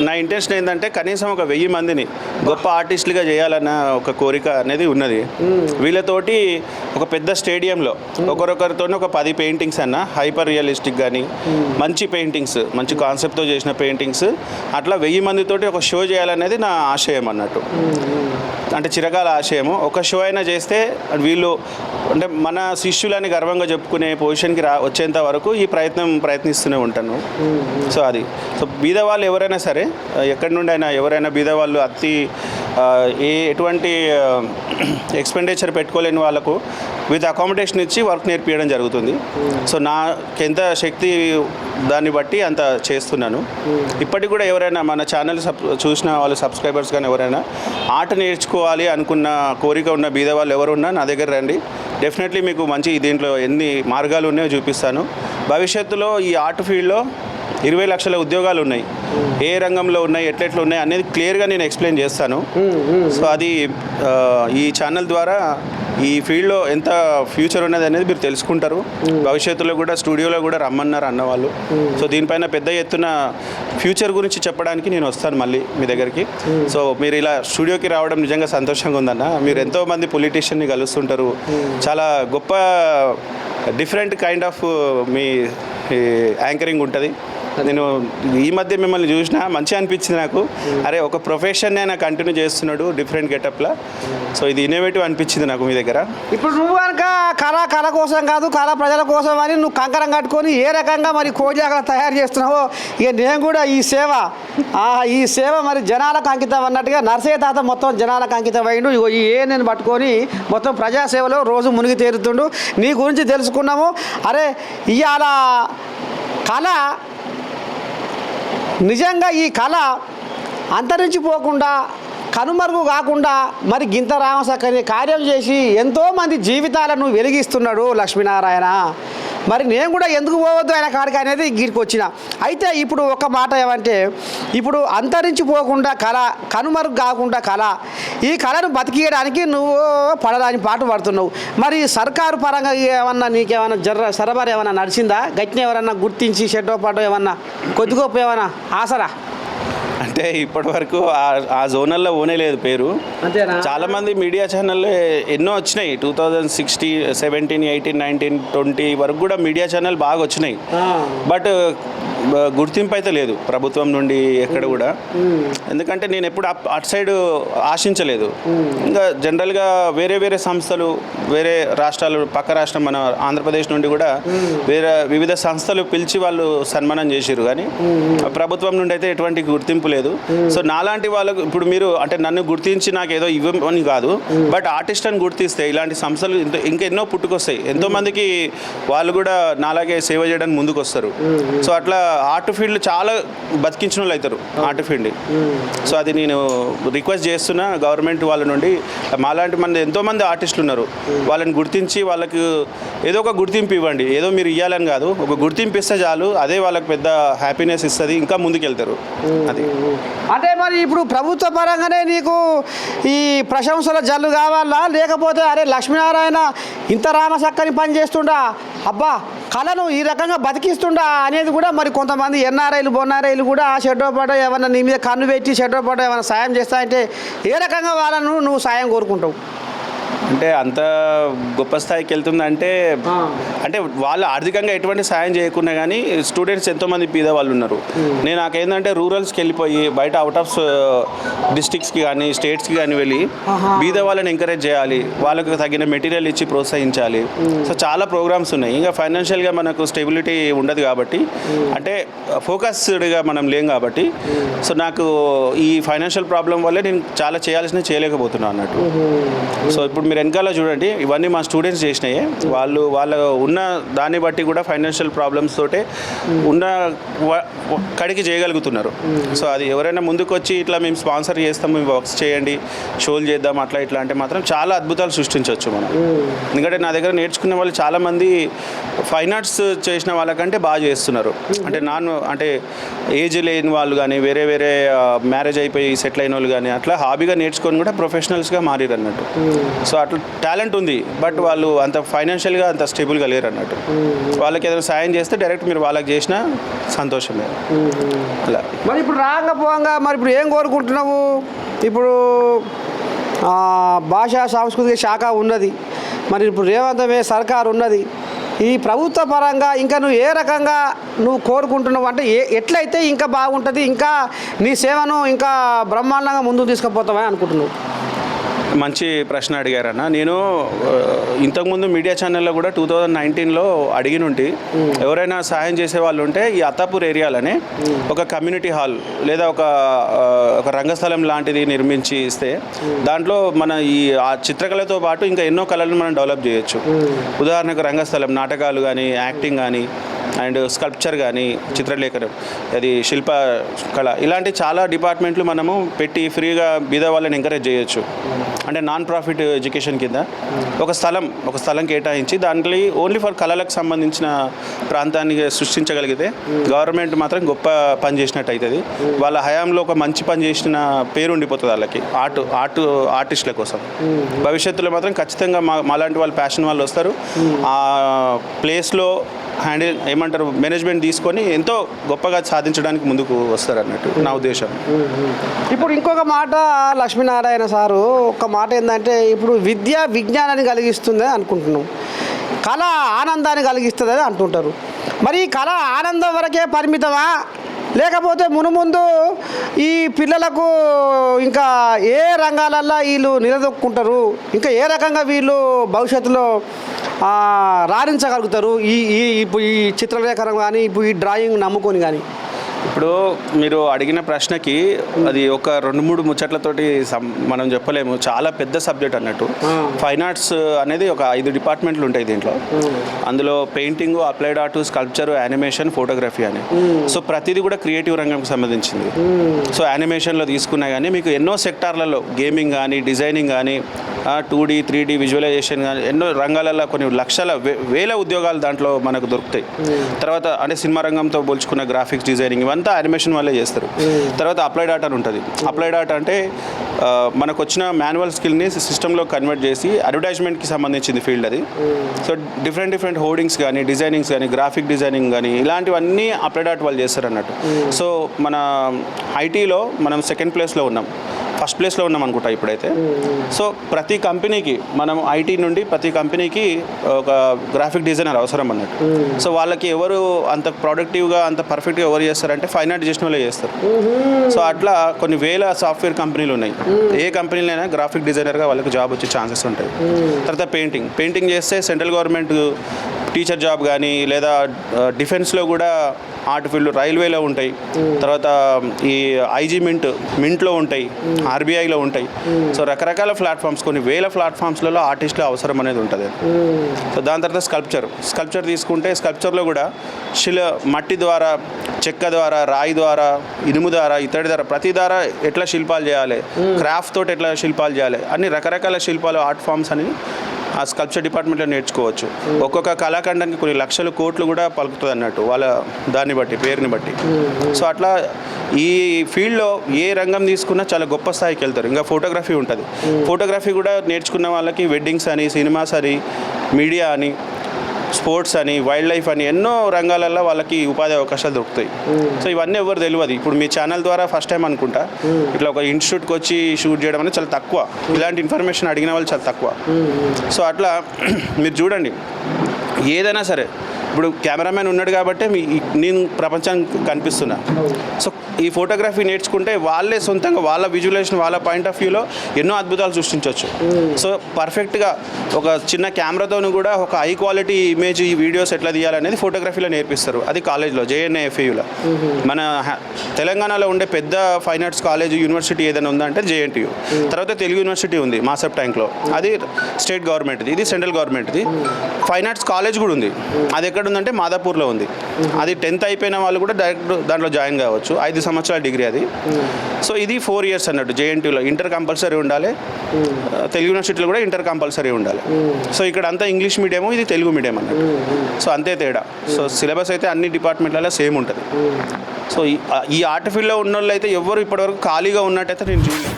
నా ఇంటెన్షన్ ఏంటంటే కనీసం ఒక 1000 మందిని గొప్ప ఆర్టిస్టులుగా చేయాలన్న ఒక కోరిక అనేది ఉన్నది. వీళ్ళతోటి ఒక పెద్ద స్టేడియంలో ఒకరొకరితో ఒక 10 పెయింటింగ్స్ అన్న హైపర్ రియలిస్టిక్ కానీ మంచి పెయింటింగ్స్, మంచి కాన్సెప్ట్తో చేసిన పెయింటింగ్స్ అట్లా 1000 మందితోటి ఒక షో చేయాలనేది నా ఆశయం అన్నట్టు. అంటే చిరకాల ఆశయము. ఒక షో అయినా చేస్తే వీళ్ళు అంటే మన శిష్యులని గర్వంగా చెప్పుకునే పొజిషన్కి వచ్చేంత వరకు ఈ ప్రయత్నిస్తూనే ఉంటాను. సో అది బీదవాళ్ళు ఎవరైనా సరే, ఎక్కడి నుండి అయినా ఎవరైనా బీదవాళ్ళు ఎటువంటి ఎక్స్పెండిచర్ పెట్టుకోలేని వాళ్ళకు విత్ అకామిడేషన్ ఇచ్చి వర్క్ నేర్పించడం జరుగుతుంది. సో నాకెంత శక్తి దాన్ని బట్టి అంత చేస్తున్నాను. ఇప్పటికి కూడా ఎవరైనా మన ఛానల్ చూసిన వాళ్ళు సబ్స్క్రైబర్స్ కానీ ఎవరైనా ఆర్ట్ నేర్చుకోవాలి అనుకున్న కోరిక ఉన్న బీదవాళ్ళు ఎవరున్నా నా దగ్గర రండి. డెఫినెట్లీ మీకు మంచి దీంట్లో ఎన్ని మార్గాలు ఉన్నాయో చూపిస్తాను. భవిష్యత్తులో ఈ ఆర్ట్ ఫీల్డ్లో 20 లక్షల ఉద్యోగాలు ఉన్నాయి. ఏ రంగంలో ఉన్నాయి, ఎట్లెట్లు ఉన్నాయి అనేది క్లియర్గా నేను ఎక్స్ప్లెయిన్ చేస్తాను. సో అది ఈ ఛానల్ ద్వారా ఈ ఫీల్డ్లో ఎంత ఫ్యూచర్ ఉన్నది అనేది మీరు తెలుసుకుంటారు. భవిష్యత్తులో కూడా స్టూడియోలో కూడా రమ్మన్నారు అన్నవాళ్ళు. సో దీనిపైన పెద్ద ఎత్తున ఫ్యూచర్ గురించి చెప్పడానికి నేను వస్తాను మళ్ళీ మీ దగ్గరికి. సో మీరు ఇలా స్టూడియోకి రావడం నిజంగా సంతోషంగా ఉందన్న. మీరు ఎంతోమంది పొలిటీషియన్ని కలుస్తుంటారు. చాలా గొప్ప different kind of me anchoring ఉంటుంది. నేను ఈ మధ్య మిమ్మల్ని చూసినా మంచిగా అనిపించింది నాకు. అరే ఒక ప్రొఫెషన్నే నాకు కంటిన్యూ చేస్తున్నాడు డిఫరెంట్ గెటప్లా. సో ఇది ఇన్నోవేటివ్ అనిపించింది నాకు మీ దగ్గర. ఇప్పుడు నువ్వు కనుక కళ కోసం కాదు, కళ ప్రజల కోసం అని నువ్వు కంకరం కట్టుకొని ఏ రకంగా మరి కోజాగా తయారు చేస్తున్నావో, ఇక నేను కూడా ఈ సేవ మరి జనాలకు అంకితం అన్నట్టుగా నర్సయ్య తాత మొత్తం జనాలకు అంకితం అయ్యిండు. ఇగో ఈ నేను పట్టుకొని మొత్తం ప్రజాసేవలో రోజు మునిగి తేరుతుండు. నీ గురించి తెలుసుకున్నాము. అరే ఇవాళ కళ నిజంగా ఈ కళ అంతరించిపోకుండా కనుమరుగు కాకుండా మరి గింత రామసక్కని కార్యం చేసి ఎంతోమంది జీవితాలను వెలిగిస్తున్నాడు లక్ష్మీనారాయణ. మరి నేను కూడా ఎందుకు పోవద్దు ఆయన కాడికి అనేది గీడికి వచ్చిన. అయితే ఇప్పుడు ఒక మాట ఏమంటే, ఇప్పుడు అంతరించిపోకుండా కళ, కనుమరుగు కాకుండా కళ, ఈ కళను బతికియడానికి నువ్వు పడరాని పాటు పడుతున్నావు. మరి సర్కారు పరంగా ఏమన్నా నీకేమన్నా సరబరా ఏమన్నా నడిచిందా? గట్టిన ఎవరన్నా గుర్తించి షెడ్డో పాటో ఏమన్నా కొద్ది గొప్ప ఏమన్నా ఆసరా? అంటే ఇప్పటి వరకు ఆ జోనల్లో ఓనే లేదు పేరు. అంతేనా? చాలామంది మీడియా ఛానళ్ళు ఎన్నో వచ్చినాయి. 2016, 17, 18, 19, 20 వరకు కూడా మీడియా ఛానల్ బాగా వచ్చినాయి. బట్ గుర్తింపు అయితే లేదు ప్రభుత్వం నుండి ఎక్కడ కూడా. ఎందుకంటే నేను ఎప్పుడు అటు సైడ్ ఆశించలేదు. ఇంకా జనరల్గా వేరే వేరే సంస్థలు, వేరే రాష్ట్రాలు, పక్క రాష్ట్రం మన ఆంధ్రప్రదేశ్ నుండి కూడా వివిధ సంస్థలు పిలిచి వాళ్ళు సన్మానం చేసిరు, కానీ ప్రభుత్వం నుండి అయితే ఎటువంటి గుర్తింపు లేదు. సో నాలాంటి వాళ్ళకు ఇప్పుడు మీరు అంటే నన్ను గుర్తించి నాకు ఏదో ఇవ్వమని కాదు, బట్ ఆర్టిస్ట్ అని గుర్తిస్తే ఇలాంటి సంస్థలు ఇంకెన్నో పుట్టుకొస్తాయి. ఎంతోమందికి వాళ్ళు కూడా నాలాగే సేవ చేయడానికి ముందుకు వస్తారు. సో అట్లా ఆర్ట్ ఫీల్డ్ చాలా బతికించిన వాళ్ళు అవుతారు ఆర్ట్ ఫీల్డ్. సో అది నేను రిక్వెస్ట్ చేస్తున్నా గవర్నమెంట్ వాళ్ళ నుండి. మాలాంటి మంది ఎంతోమంది ఆర్టిస్టులు ఉన్నారు, వాళ్ళని గుర్తించి వాళ్ళకు ఏదో ఒక గుర్తింపు ఇవ్వండి. ఏదో మీరు ఇవ్వాలని కాదు, ఒక గుర్తింపు ఇస్తే చాలు, అదే వాళ్ళకి పెద్ద హ్యాపీనెస్ ఇస్తుంది, ఇంకా ముందుకెళ్తారు. అది అంటే మరి ఇప్పుడు ప్రభుత్వ పరంగానే నీకు ఈ ప్రశంసల జల్లు కావాలా, లేకపోతే అరే లక్ష్మీనారాయణ ఇంత రామసక్కని పని చేస్తుండా, అబ్బా కళను ఈ రకంగా బతికిస్తుండా అనేది కూడా మరి కొంతమంది ఎన్ఆర్ఐలు బొన్ఆర్ఐలు కూడా షెడ్డో పాటో ఏమన్నా నీ మీద కన్ను పెట్టి షెడ్డో పాటో ఏమైనా సాయం చేస్తాయంటే ఏ రకంగా వాళ్ళను నువ్వు సాయం కోరుకుంటావు? అంటే అంత గొప్ప స్థాయికి వెళ్తుందంటే అంటే వాళ్ళు ఆర్థికంగా ఎటువంటి సాయం చేయకుండా కానీ స్టూడెంట్స్ ఎంతోమంది పీద వాళ్ళు ఉన్నారు. నేను నాకేంటంటే రూరల్స్కి వెళ్ళిపోయి బయట అవుట్ ఆఫ్ డిస్ట్రిక్ట్స్కి కానీ స్టేట్స్కి కానీ వెళ్ళి బీద వాళ్ళని ఎంకరేజ్ చేయాలి, వాళ్ళకు తగిన మెటీరియల్ ఇచ్చి ప్రోత్సహించాలి. సో చాలా ప్రోగ్రామ్స్ ఉన్నాయి. ఇంకా ఫైనాన్షియల్గా మనకు స్టెబిలిటీ ఉండదు కాబట్టి, అంటే ఫోకస్డ్గా మనం లేం కాబట్టి, సో నాకు ఈ ఫైనాన్షియల్ ప్రాబ్లం వల్లే నేను చాలా చేయాల్సినవి చేయలేకపోతున్నాను అన్నట్టు. సో ఇప్పుడు మీరు వెనకాల చూడండి, ఇవన్నీ మా స్టూడెంట్స్ చేసినాయి. వాళ్ళ ఉన్న దాన్ని బట్టి కూడా ఫైనాన్షియల్ ప్రాబ్లమ్స్ తోటే ఉన్న కడికి చేయగలుగుతున్నారు. సో అది ఎవరైనా ముందుకు వచ్చి ఇట్లా మేము స్పాన్సర్ చేస్తాము, మేము వర్క్స్ చేయండి, షోలు చేద్దాం అట్లా ఇట్లా అంటే మాత్రం చాలా అద్భుతాలు సృష్టించవచ్చు మనం. ఎందుకంటే నా దగ్గర నేర్చుకునే వాళ్ళు చాలామంది ఫైన్ ఆర్ట్స్ చేసిన వాళ్ళకంటే బాగా చేస్తున్నారు. అంటే ఏజ్ లేని వాళ్ళు కానీ, వేరే వేరే మ్యారేజ్ అయిపోయి సెటిల్ అయిన వాళ్ళు కానీ అట్లా హాబీగా నేర్చుకొని కూడా ప్రొఫెషనల్స్గా మారిరు అన్నట్టు. సో అట్లా టాలెంట్ ఉంది, బట్ వాళ్ళు అంత ఫైనాన్షియల్గా అంత స్టేబుల్గా లేరు అన్నట్టు. వాళ్ళకి ఏదైనా సాయం చేస్తే డైరెక్ట్ మీరు వాళ్ళకి చేసిన సంతోషమే అలా. మరి ఇప్పుడు రాంగా పోంగా మరి ఇప్పుడు ఏం కోరుకుంటున్నావు? ఇప్పుడు భాషా సాంస్కృతిక శాఖ ఉన్నది, మరి ఇప్పుడు రేవంతమే సర్కారు ఉన్నది. ఈ ప్రభుత్వ పరంగా ఇంకా నువ్వు ఏ రకంగా నువ్వు కోరుకుంటున్నావు అంటే ఎట్లయితే ఇంకా బాగుంటుంది, ఇంకా నీ సేవను ఇంకా బ్రహ్మాండంగా ముందుకు తీసుకుపోతామని అనుకుంటున్నావు? మంచి ప్రశ్న అడిగారన్న. నేను ఇంతకుముందు మీడియా ఛానల్లో కూడా 2019లో అడిగినుంటి, ఎవరైనా సాయం చేసే వాళ్ళు ఉంటే ఈ అత్తాపూర్ ఏరియాలోనే ఒక కమ్యూనిటీ హాల్ లేదా ఒక రంగస్థలం లాంటిది నిర్మించి ఇస్తే దాంట్లో మన ఆ చిత్రకళతో పాటు ఇంకా ఎన్నో కళలను మనం డెవలప్ చేయొచ్చు. ఉదాహరణకు రంగస్థలం, నాటకాలు కానీ, యాక్టింగ్ కానీ, అండ్ స్కల్ప్చర్ కానీ, చిత్రలేఖనం, అది శిల్ప కళ, ఇలాంటి చాలా డిపార్ట్మెంట్లు మనము పెట్టి ఫ్రీగా బీద వాళ్ళని ఎంకరేజ్ చేయొచ్చు. అంటే నాన్ ప్రాఫిట్ ఎడ్యుకేషన్ కింద ఒక స్థలం కేటాయించి దాంట్లో ఓన్లీ ఫర్ కళలకు సంబంధించిన ప్రాంతాన్ని సృష్టించగలిగితే గవర్నమెంట్ మాత్రం గొప్ప పని చేసినట్టు అవుతుంది. వాళ్ళ హయాంలో ఒక మంచి పని చేసిన పేరు ఉండిపోతుంది వాళ్ళకి, ఆర్టిస్టుల కోసం. భవిష్యత్తులో మాత్రం ఖచ్చితంగా మాలాంటి వాళ్ళు, ప్యాషన్ వాళ్ళు వస్తారు, ఆ ప్లేస్లో మేనేజ్మెంట్ తీసుకొని ఎంతో గొప్పగా సాధించడానికి ముందుకు వస్తారు అన్నట్టు నా ఉద్దేశం. ఇప్పుడు ఇంకొక మాట లక్ష్మీనారాయణ సారు ఒక మాట ఏంటంటే, ఇప్పుడు విద్య విజ్ఞానాన్ని కలిగిస్తుంది అనుకుంటున్నాం, కళ ఆనందాన్ని కలిగిస్తుంది అంటుంటారు. మరి కళ ఆనందం వరకే పరిమితమా, లేకపోతే మునుముందు ఈ పిల్లలకు ఇంకా ఏ రంగాలల్లో వీళ్ళు నిలదొక్కుంటారు, ఇంకా ఏ రకంగా వీళ్ళు భవిష్యత్తులో రాణించగలుగుతారు, ఇప్పుడు ఈ చిత్రలేఖనం కానీ, ఇప్పుడు ఈ డ్రాయింగ్ నమ్ముకొని కానీ? ఇప్పుడు మీరు అడిగిన ప్రశ్నకి అది ఒక 2-3 ముచ్చట్లతోటి మనం చెప్పలేము, చాలా పెద్ద సబ్జెక్ట్ అన్నట్టు. ఫైన్ ఆర్ట్స్ అనేది ఒక 5 డిపార్ట్మెంట్లు ఉంటాయి దీంట్లో. అందులో painting, applied art, sculpture, animation, photography అని. సో ప్రతిదీ కూడా క్రియేటివ్ రంగంకి సంబంధించింది. సో యానిమేషన్లో తీసుకున్నా కానీ మీకు ఎన్నో సెక్టార్లలో గేమింగ్ కానీ, డిజైనింగ్ కానీ, 2D 3D విజువలైజేషన్ కానీ ఎన్నో రంగాలలో కొన్ని లక్షల వేల ఉద్యోగాలు దాంట్లో మనకు దొరుకుతాయి. తర్వాత అంటే సినిమా రంగంతో పోల్చుకున్న గ్రాఫిక్స్ డిజైనింగ్ ఇవంతా యానిమేషన్ వాళ్ళే చేస్తారు. తర్వాత అప్లైడ్ ఆర్ట్ అని ఉంటుంది. అప్లైడ్ ఆర్ట్ అంటే మనకు వచ్చిన మాన్యువల్ స్కిల్ని సిస్టంలో కన్వర్ట్ చేసి అడ్వర్టైజ్మెంట్కి సంబంధించింది ఫీల్డ్ అది. సో డిఫరెంట్ హోర్డింగ్స్ కానీ, డిజైనింగ్స్ కానీ, గ్రాఫిక్ డిజైనింగ్ కానీ ఇలాంటివన్నీ అప్లైడ్ ఆర్ట్ వాళ్ళు చేస్తారు అన్నట్టు. సో మన ఐటీలో మనం సెకండ్ ప్లేస్లో ఉన్నాం, ఫస్ట్ ప్లేస్లో ఉన్నాం అనుకుంటా ఇప్పుడైతే. సో ప్రతి కంపెనీకి మనం ఐటీ నుండి ప్రతి కంపెనీకి ఒక గ్రాఫిక్ డిజైనర్ అవసరం అన్నట్టు. సో వాళ్ళకి ఎవరు అంత ప్రొడక్టివ్గా అంత పర్ఫెక్ట్గా ఎవరు చేస్తారంటే ఫైన్ ఆర్ట్ చేసిన వాళ్ళే చేస్తారు. సో అట్లా కొన్ని వేల సాఫ్ట్వేర్ కంపెనీలు ఉన్నాయి. ఏ కంపెనీలైనా గ్రాఫిక్ డిజైనర్గా వాళ్ళకి జాబ్ వచ్చే ఛాన్సెస్ ఉంటాయి. తర్వాత పెయింటింగ్ చేస్తే సెంట్రల్ గవర్నమెంట్ టీచర్ జాబ్ కానీ, లేదా డిఫెన్స్లో కూడా ఆర్ట్ ఫీల్డ్, రైల్వేలో ఉంటాయి. తర్వాత ఈ ఐజీ మింట్లో ఉంటాయి, ఆర్బీఐలో ఉంటాయి. సో రకరకాల ప్లాట్ఫామ్స్, కొన్ని వేల ప్లాట్ఫామ్స్లలో ఆర్టిస్టుల అవసరం అనేది ఉంటుంది. సో దాని తర్వాత స్కల్ప్చర్ తీసుకుంటే స్కల్ప్చర్లో కూడా మట్టి ద్వారా, చెక్క ద్వారా, రాయి ద్వారా, ఇనుము ద్వారా, ఇతడి ద్వారా, ప్రతి ద్వారా ఎట్లా శిల్పాలు చేయాలి, క్రాఫ్ట్ తోటి ఎట్లా శిల్పాలు చేయాలి, అన్ని రకరకాల శిల్పాలు, ఆర్ట్ ఫామ్స్ అని ఆ స్కల్ప్చర్ డిపార్ట్మెంట్లో నేర్చుకోవచ్చు. ఒక్కొక్క కళాఖండానికి కొన్ని లక్షల కోట్లు కూడా పలుకుతుంది అన్నట్టు వాళ్ళ దాన్ని బట్టి, పేరుని బట్టి. సో అట్లా ఈ ఫీల్డ్లో ఏ రంగం తీసుకున్నా చాలా గొప్ప స్థాయికి వెళ్తారు. ఇంకా ఫోటోగ్రఫీ ఉంటుంది. ఫోటోగ్రఫీ కూడా నేర్చుకున్న వాళ్ళకి వెడ్డింగ్స్ అని, సినిమాస్ అని, మీడియా అని, స్పోర్ట్స్ అని, వైల్డ్ లైఫ్ అని ఎన్నో రంగాలలో వాళ్ళకి ఉపాధి అవకాశాలు దొరుకుతాయి. సో ఇవన్నీ ఎవరు తెలియదు. ఇప్పుడు మీ ఛానల్ ద్వారా ఫస్ట్ టైం అనుకుంటా ఇట్లా ఒక ఇన్స్టిట్యూట్కి వచ్చి షూట్ చేయడం అనేది చాలా తక్కువ. ఇలాంటి ఇన్ఫర్మేషన్ అడిగిన వాళ్ళు చాలా తక్కువ. సో అట్లా మీరు చూడండి, ఏదైనా సరే ఇప్పుడు కెమెరామెన్ ఉన్నాడు కాబట్టి నేను ప్రపంచానికి కనిపిస్తున్నా. సో ఈ ఫోటోగ్రఫీ నేర్చుకుంటే వాళ్ళే సొంతంగా వాళ్ళ విజువలైజేషన్, వాళ్ళ పాయింట్ ఆఫ్ వ్యూలో ఎన్నో అద్భుతాలు సృష్టించవచ్చు. సో పర్ఫెక్ట్గా ఒక చిన్న కెమెరాతోను కూడా ఒక హై క్వాలిటీ ఇమేజ్, వీడియోస్ ఎట్లా తీయాలనేది ఫోటోగ్రఫీలో నేర్పిస్తారు. అది కాలేజ్లో, JNAFAUలో. మన తెలంగాణలో ఉండే పెద్ద ఫైన్ ఆర్ట్స్ కాలేజ్, యూనివర్సిటీ ఏదైనా ఉందంటే JNTU. తర్వాత తెలుగు యూనివర్సిటీ ఉంది మాసప్ ట్యాంక్లో, అది స్టేట్ గవర్నమెంట్ది, ఇది సెంట్రల్ గవర్నమెంట్ది. ఫైన్ ఆర్ట్స్ కాలేజ్ కూడా ఉంది. అది ఎక్కడ ఉందంటే మాదాపూర్లో ఉంది. అది 10th అయిపోయిన వాళ్ళు కూడా డైరెక్ట్ దాంట్లో జాయిన్ కావచ్చు. 5 సంవత్సరాల డిగ్రీ అది. సో ఇది 4 years అన్నట్టు. JNTUలో ఇంటర్ కంపల్సరీ ఉండాలి, తెలుగు యూనివర్సిటీలో కూడా ఇంటర్ కంపల్సరీ ఉండాలి. సో ఇక్కడ అంతా ఇంగ్లీష్ మీడియం, ఇది తెలుగు మీడియం అన్నట్టు. సో అంతే తేడా. సో సిలబస్ అయితే అన్ని డిపార్ట్మెంట్లలో సేమ్ ఉంటుంది. సో ఈ ఆర్ట్ ఫీల్డ్లో ఉన్న వాళ్ళు అయితే ఎవరు ఇప్పటివరకు ఖాళీగా ఉన్నట్టయితే నేను చూడలేదు.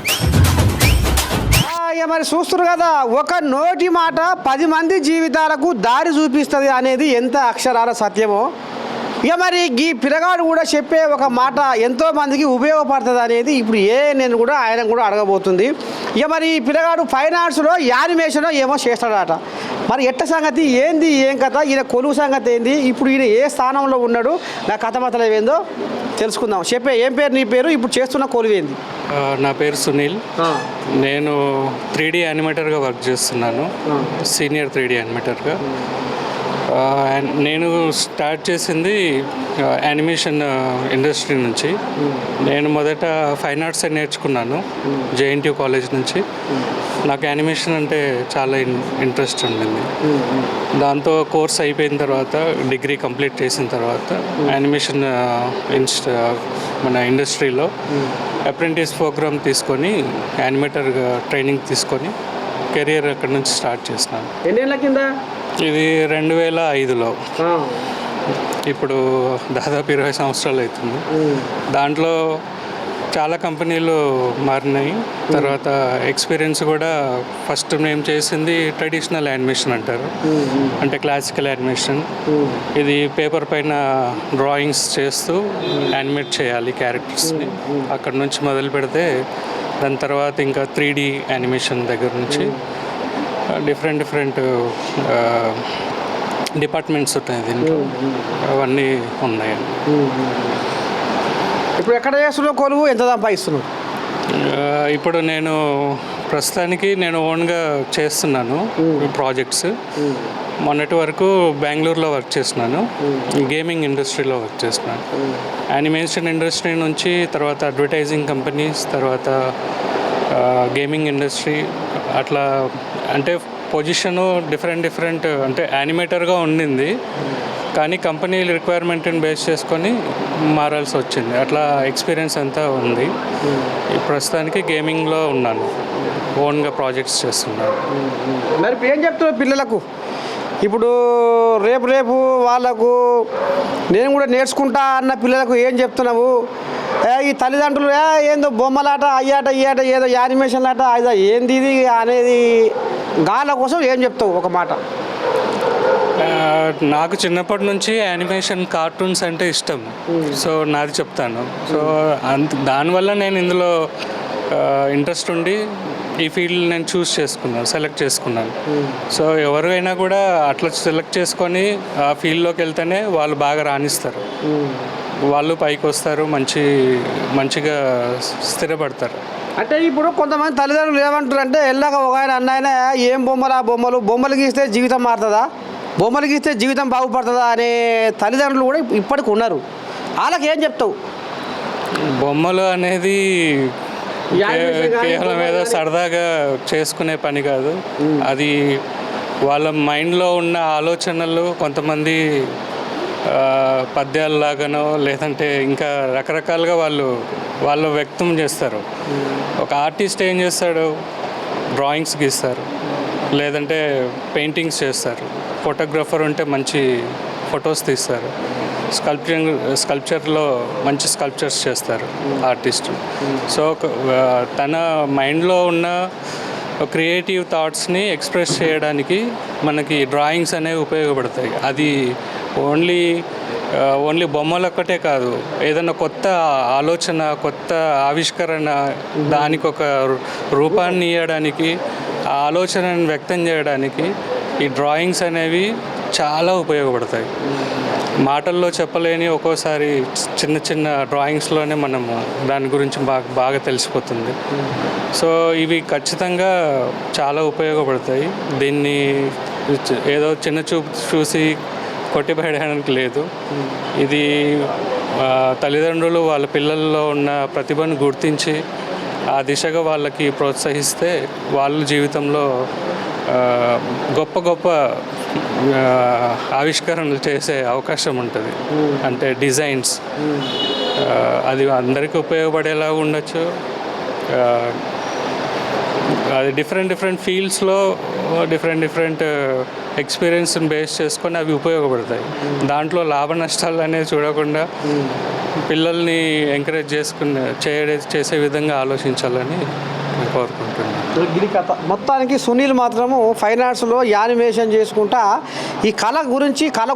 ఇక మరి చూస్తున్నారు కదా, ఒక నోటి మాట 10 మంది జీవితాలకు దారి చూపిస్తుంది అనేది ఎంత అక్షరాల సత్యమో. ఇక మరి ఈ పిల్లగాడు కూడా చెప్పే ఒక మాట ఎంతో మందికి ఉపయోగపడుతుంది అనేది ఇప్పుడు నేను కూడా ఆయన కూడా అడగబోతుంది. ఇక మరి ఈ పిల్లగాడు ఫైన్ ఆర్ట్స్లో యానిమేషన్ ఏమో చేస్తాడట. మరి ఎట్ట సంగతి ఏంది, ఏం కథ, ఈయన కొలువు సంగతి ఏంది, ఇప్పుడు ఈయన ఏ స్థానంలో ఉన్నాడు, నా కథ మాత్రం ఏందో తెలుసుకుందాం. చెప్పే, ఏం పేరు నీ పేరు, ఇప్పుడు చేస్తున్న కొలువు ఏంది? నా పేరు సునీల్. నేను 3D యానిమేటర్గా వర్క్ చేస్తున్నాను, సీనియర్ 3D యానిమేటర్గా. నేను స్టార్ట్ చేసింది యానిమేషన్ ఇండస్ట్రీ నుంచి. నేను మొదట ఫైన్ ఆర్ట్స్ నేర్చుకున్నాను JNTU కాలేజ్ నుంచి. నాకు యానిమేషన్ అంటే చాలా ఇంట్రెస్ట్ ఉండింది. దాంతో కోర్స్ అయిపోయిన తర్వాత, డిగ్రీ కంప్లీట్ చేసిన తర్వాత యానిమేషన్ మన ఇండస్ట్రీలో అప్రెంటిస్ ప్రోగ్రామ్ తీసుకొని యానిమేటర్గా ట్రైనింగ్ తీసుకొని కెరియర్ అక్కడ నుంచి స్టార్ట్ చేసినాను. ఎన్నేళ్ళ కింద? ఇది 2005లో. ఇప్పుడు దాదాపు 20 సంవత్సరాలు అవుతుంది. దాంట్లో చాలా కంపెనీలు మారినాయి. తర్వాత ఎక్స్పీరియన్స్ కూడా, ఫస్ట్ మేము చేసింది ట్రెడిషనల్ యానిమేషన్ అంటారు, అంటే క్లాసికల్ యానిమేషన్. ఇది పేపర్ పైన డ్రాయింగ్స్ చేస్తూ యానిమేట్ చేయాలి క్యారెక్టర్స్ని. అక్కడ నుంచి మొదలు పెడితే దాని తర్వాత ఇంకా 3D యానిమేషన్ దగ్గర నుంచి డిఫరెంట్ డిపార్ట్మెంట్స్ ఉంటాయి దీంట్లో, అవన్నీ ఉన్నాయండి. ఇప్పుడు ఎక్కడ చేస్తున్నావు కొలువు, ఎంత సంపాదిస్తున్నావు? ఇప్పుడు నేను ప్రస్తుతానికి ఓన్గా చేస్తున్నాను ప్రాజెక్ట్స్. మొన్నటి వరకు బెంగళూరులో వర్క్ చేస్తున్నాను, గేమింగ్ ఇండస్ట్రీలో వర్క్ చేస్తున్నాను. యానిమేషన్ ఇండస్ట్రీ నుంచి తర్వాత అడ్వర్టైజింగ్ కంపెనీస్, తర్వాత గేమింగ్ ఇండస్ట్రీ, అట్లా అంటే పొజిషను డిఫరెంట్ అంటే యానిమేటర్గా ఉండింది, కానీ కంపెనీ రిక్వైర్మెంట్ని బేస్ చేసుకొని మారాల్సి వచ్చింది. అట్లా ఎక్స్పీరియన్స్ అంతా ఉంది. ప్రస్తుతానికి గేమింగ్లో ఉన్నాను, ఓన్గా ప్రాజెక్ట్స్ చేస్తున్నాను. మరి ఇప్పుడు ఏం చెప్తున్నావు పిల్లలకు? ఇప్పుడు రేపు వాళ్ళకు నేను కూడా నేర్చుకుంటా అన్న పిల్లలకు ఏం చెప్తున్నావు? ఈ తల్లిదండ్రులు ఏందో బొమ్మలాట అయ్యాట ఇయ్యాట ఏదో యానిమేషన్ ఆట అదో ఏంది ఇది అనేది గాళ్ళ కోసం ఏం చెప్తావు ఒక మాట? నాకు చిన్నప్పటి నుంచి యానిమేషన్ కార్టూన్స్ అంటే ఇష్టం, సో నాది చెప్తాను. సో దానివల్ల నేను ఇందులో ఇంట్రెస్ట్ ఉండి ఈ ఫీల్డ్ నేను సెలెక్ట్ చేసుకున్నాను. సో ఎవరైనా కూడా అట్లా సెలెక్ట్ చేసుకొని ఆ ఫీల్డ్లోకి వెళ్తేనే వాళ్ళు బాగా రాణిస్తారు, వాళ్ళు పైకి వస్తారు, మంచిగా స్థిరపడతారు. అంటే ఇప్పుడు కొంతమంది తల్లిదండ్రులు ఏమంటారు అంటే వెళ్ళాక ఒక ఆయన ఏం బొమ్మలు గీస్తే జీవితం మారుతుందా, బొమ్మలు గీస్తే జీవితం బాగుపడుతుందా అనే తల్లిదండ్రులు కూడా ఇప్పటికి ఉన్నారు. వాళ్ళకి ఏం చెప్తావు? బొమ్మలు అనేది కేవలం ఏదో సరదాగా చేసుకునే పని కాదు, అది వాళ్ళ మైండ్లో ఉన్న ఆలోచనలు కొంతమంది పద్యాలలాగానో లేదంటే ఇంకా రకరకాలుగా వాళ్ళు వ్యక్తం చేస్తారు. ఒక ఆర్టిస్ట్ ఏం చేస్తాడు, డ్రాయింగ్స్ గీస్తారు, లేదంటే పెయింటింగ్స్ చేస్తారు, ఫోటోగ్రఫర్ ఉంటే మంచి ఫొటోస్ తీస్తారు, స్కల్ప్చర్లో మంచి స్కల్ప్చర్స్ చేస్తారు ఆర్టిస్ట్. సో తన మైండ్లో ఉన్న క్రియేటివ్ థాట్స్ని ఎక్స్ప్రెస్ చేయడానికి మనకి డ్రాయింగ్స్ అనేవి ఉపయోగపడతాయి. అది ఓన్లీ బొమ్మలు ఒక్కటే కాదు, ఏదైనా కొత్త ఆలోచన, కొత్త ఆవిష్కరణ, దానికి ఒక రూపాన్ని ఇవ్వడానికి, ఆ ఆలోచనను వ్యక్తం చేయడానికి ఈ డ్రాయింగ్స్ అనేవి చాలా ఉపయోగపడతాయి. మాటల్లో చెప్పలేని ఒక్కోసారి చిన్న డ్రాయింగ్స్లోనే మనము దాని గురించి బాగా తెలిసిపోతుంది. సో ఇవి ఖచ్చితంగా చాలా ఉపయోగపడతాయి. దీన్ని ఏదో చిన్న చూసి కొట్టిపడడానికి లేదు. ఇది తల్లిదండ్రులు వాళ్ళ పిల్లల్లో ఉన్న ప్రతిభను గుర్తించి ఆ దిశగా వాళ్ళకి ప్రోత్సహిస్తే వాళ్ళ జీవితంలో గొప్ప ఆవిష్కరణలు చేసే అవకాశం ఉంటుంది. అంటే డిజైన్స్ అది అందరికీ ఉపయోగపడేలా ఉండొచ్చు. అది డిఫరెంట్ ఫీల్డ్స్లో డిఫరెంట్ ఎక్స్పీరియన్స్ని బేస్ చేసుకొని అవి ఉపయోగపడతాయి. దాంట్లో లాభ నష్టాలు అనేది చూడకుండా పిల్లల్ని ఎంకరేజ్ చేసే విధంగా ఆలోచించాలని కోరుకుంటున్నాను. గిరి కథ మొత్తానికి సునీల్ మాత్రము ఫైన్ ఆర్ట్స్లో యానిమేషన్ చేసుకుంటా ఈ కళ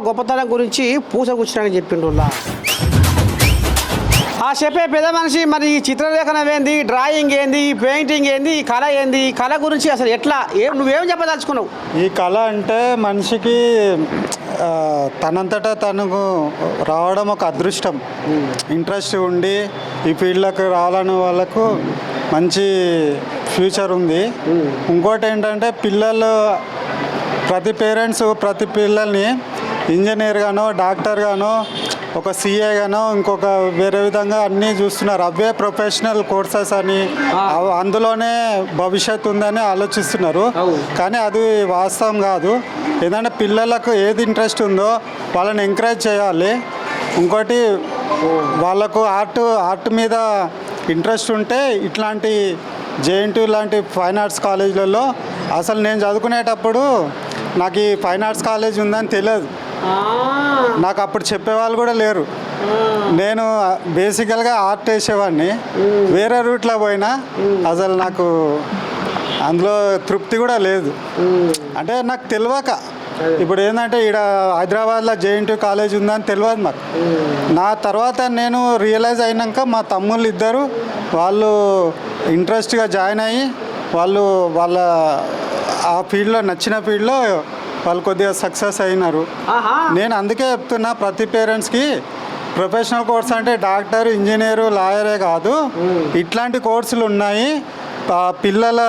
గొప్పతనం గురించి పూసగుచ్చడానికి చెప్పిండ్రులా. చెప్పే పెద్ద మనిషి, మరి ఈ చిత్రలేఖనం ఏంది, డ్రాయింగ్ ఏంది, ఈ పెయింటింగ్ ఏంది, ఈ కళ ఏంది, ఈ కళ గురించి అసలు ఎట్లా నువ్వేం చెప్పదలుచుకున్నావు? ఈ కళ అంటే మనిషికి తనంతటా తనకు రావడం ఒక అదృష్టం. ఇంట్రెస్ట్ ఉండి ఈ ఫీల్డ్లోకి రావాలని వాళ్ళకు మంచి ఫ్యూచర్ ఉంది. ఇంకోటి ఏంటంటే ప్రతి పేరెంట్స్ ప్రతి పిల్లల్ని ఇంజనీర్గానో డాక్టర్గానో ఒక సీఏగానో ఇంకొక వేరే విధంగా అన్నీ చూస్తున్నారు. అవే ప్రొఫెషనల్ కోర్సెస్ అని అందులోనే భవిష్యత్తు ఉందని ఆలోచిస్తున్నారు. కానీ అది వాస్తవం కాదు. ఏదంటే పిల్లలకు ఏది ఇంట్రెస్ట్ ఉందో వాళ్ళని ఎంకరేజ్ చేయాలి. ఇంకోటి వాళ్ళకు ఆర్ట్ మీద ఇంట్రెస్ట్ ఉంటే ఇట్లాంటి జేఎన్టీ లాంటి ఫైన్ ఆర్ట్స్ కాలేజీలలో అసలు నేను చదువుకునేటప్పుడు నాకు ఈ ఫైన్ ఆర్ట్స్ కాలేజ్ ఉందని తెలియదు. నాకు అప్పుడు చెప్పేవాళ్ళు కూడా లేరు. నేను బేసికల్గా ఆర్ట్ వేసేవాడిని. వేరే రూట్లో పోయినా అసలు నాకు అందులో తృప్తి కూడా లేదు. అంటే నాకు తెలియక ఇప్పుడు ఏంటంటే ఇక్కడ హైదరాబాద్లో జేఎన్టీ కాలేజ్ ఉందని తెలియదు నాకు. నా తర్వాత నేను రియలైజ్ అయినాక మా తమ్ముళ్ళు ఇద్దరు వాళ్ళు ఇంట్రెస్ట్గా జాయిన్ అయ్యి వాళ్ళ ఆ ఫీల్డ్లో నచ్చిన ఫీల్డ్లో వాళ్ళు కొద్దిగా సక్సెస్ అయినారు. నేను అందుకే చెప్తున్నా ప్రతి పేరెంట్స్కి ప్రొఫెషనల్ కోర్స్ అంటే డాక్టర్, ఇంజనీరు, లాయరే కాదు, ఇట్లాంటి కోర్సులు ఉన్నాయి. పిల్లల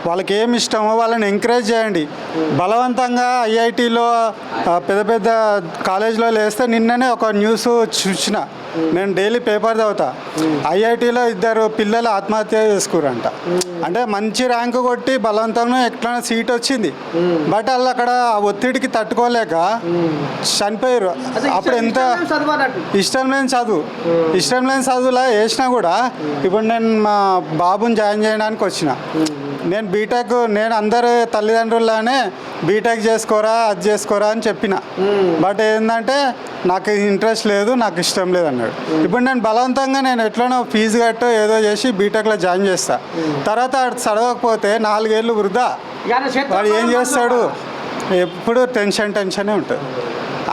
వాళ్ళకి ఏమి ఇష్టమో వాళ్ళని ఎంకరేజ్ చేయండి. బలవంతంగా ఐఐటీలో పెద్ద పెద్ద కాలేజీలో వేస్తే నిన్ననే ఒక న్యూస్ చూసిన, నేను డైలీ పేపర్ చదువుతా, ఐఐటీలో 2 పిల్లలు ఆత్మహత్య చేసుకురంట. అంటే మంచి ర్యాంకు కొట్టి బలవంతంగా ఎట్లా సీట్ వచ్చింది, బట్ వాళ్ళు అక్కడ ఆ ఒత్తిడికి తట్టుకోలేక చనిపోయారు. అప్పుడు ఎంత ఇష్టం లేని చదువులా వేసినా కూడా ఇప్పుడు నేను మా బాబుని జాయిన్ చేయడానికి వచ్చిన. నేను బీటెక్, నేను అందరు తల్లిదండ్రుల్లానే బీటెక్ చేసుకోరా అది చేసుకోరా అని చెప్పిన, బట్ ఏంటంటే నాకు ఇంట్రెస్ట్ లేదు, నాకు ఇష్టం లేదు అన్నాడు. ఇప్పుడు నేను బలవంతంగా నేను ఎట్లనో ఫీజు కట్టో ఏదో చేసి బీటెక్లో జాయిన్ చేస్తా. తర్వాత చదవకపోతే 4 ఏళ్ళు వృధా. వాడు ఏం చేస్తాడు? ఎప్పుడు టెన్షనే ఉంటుంది.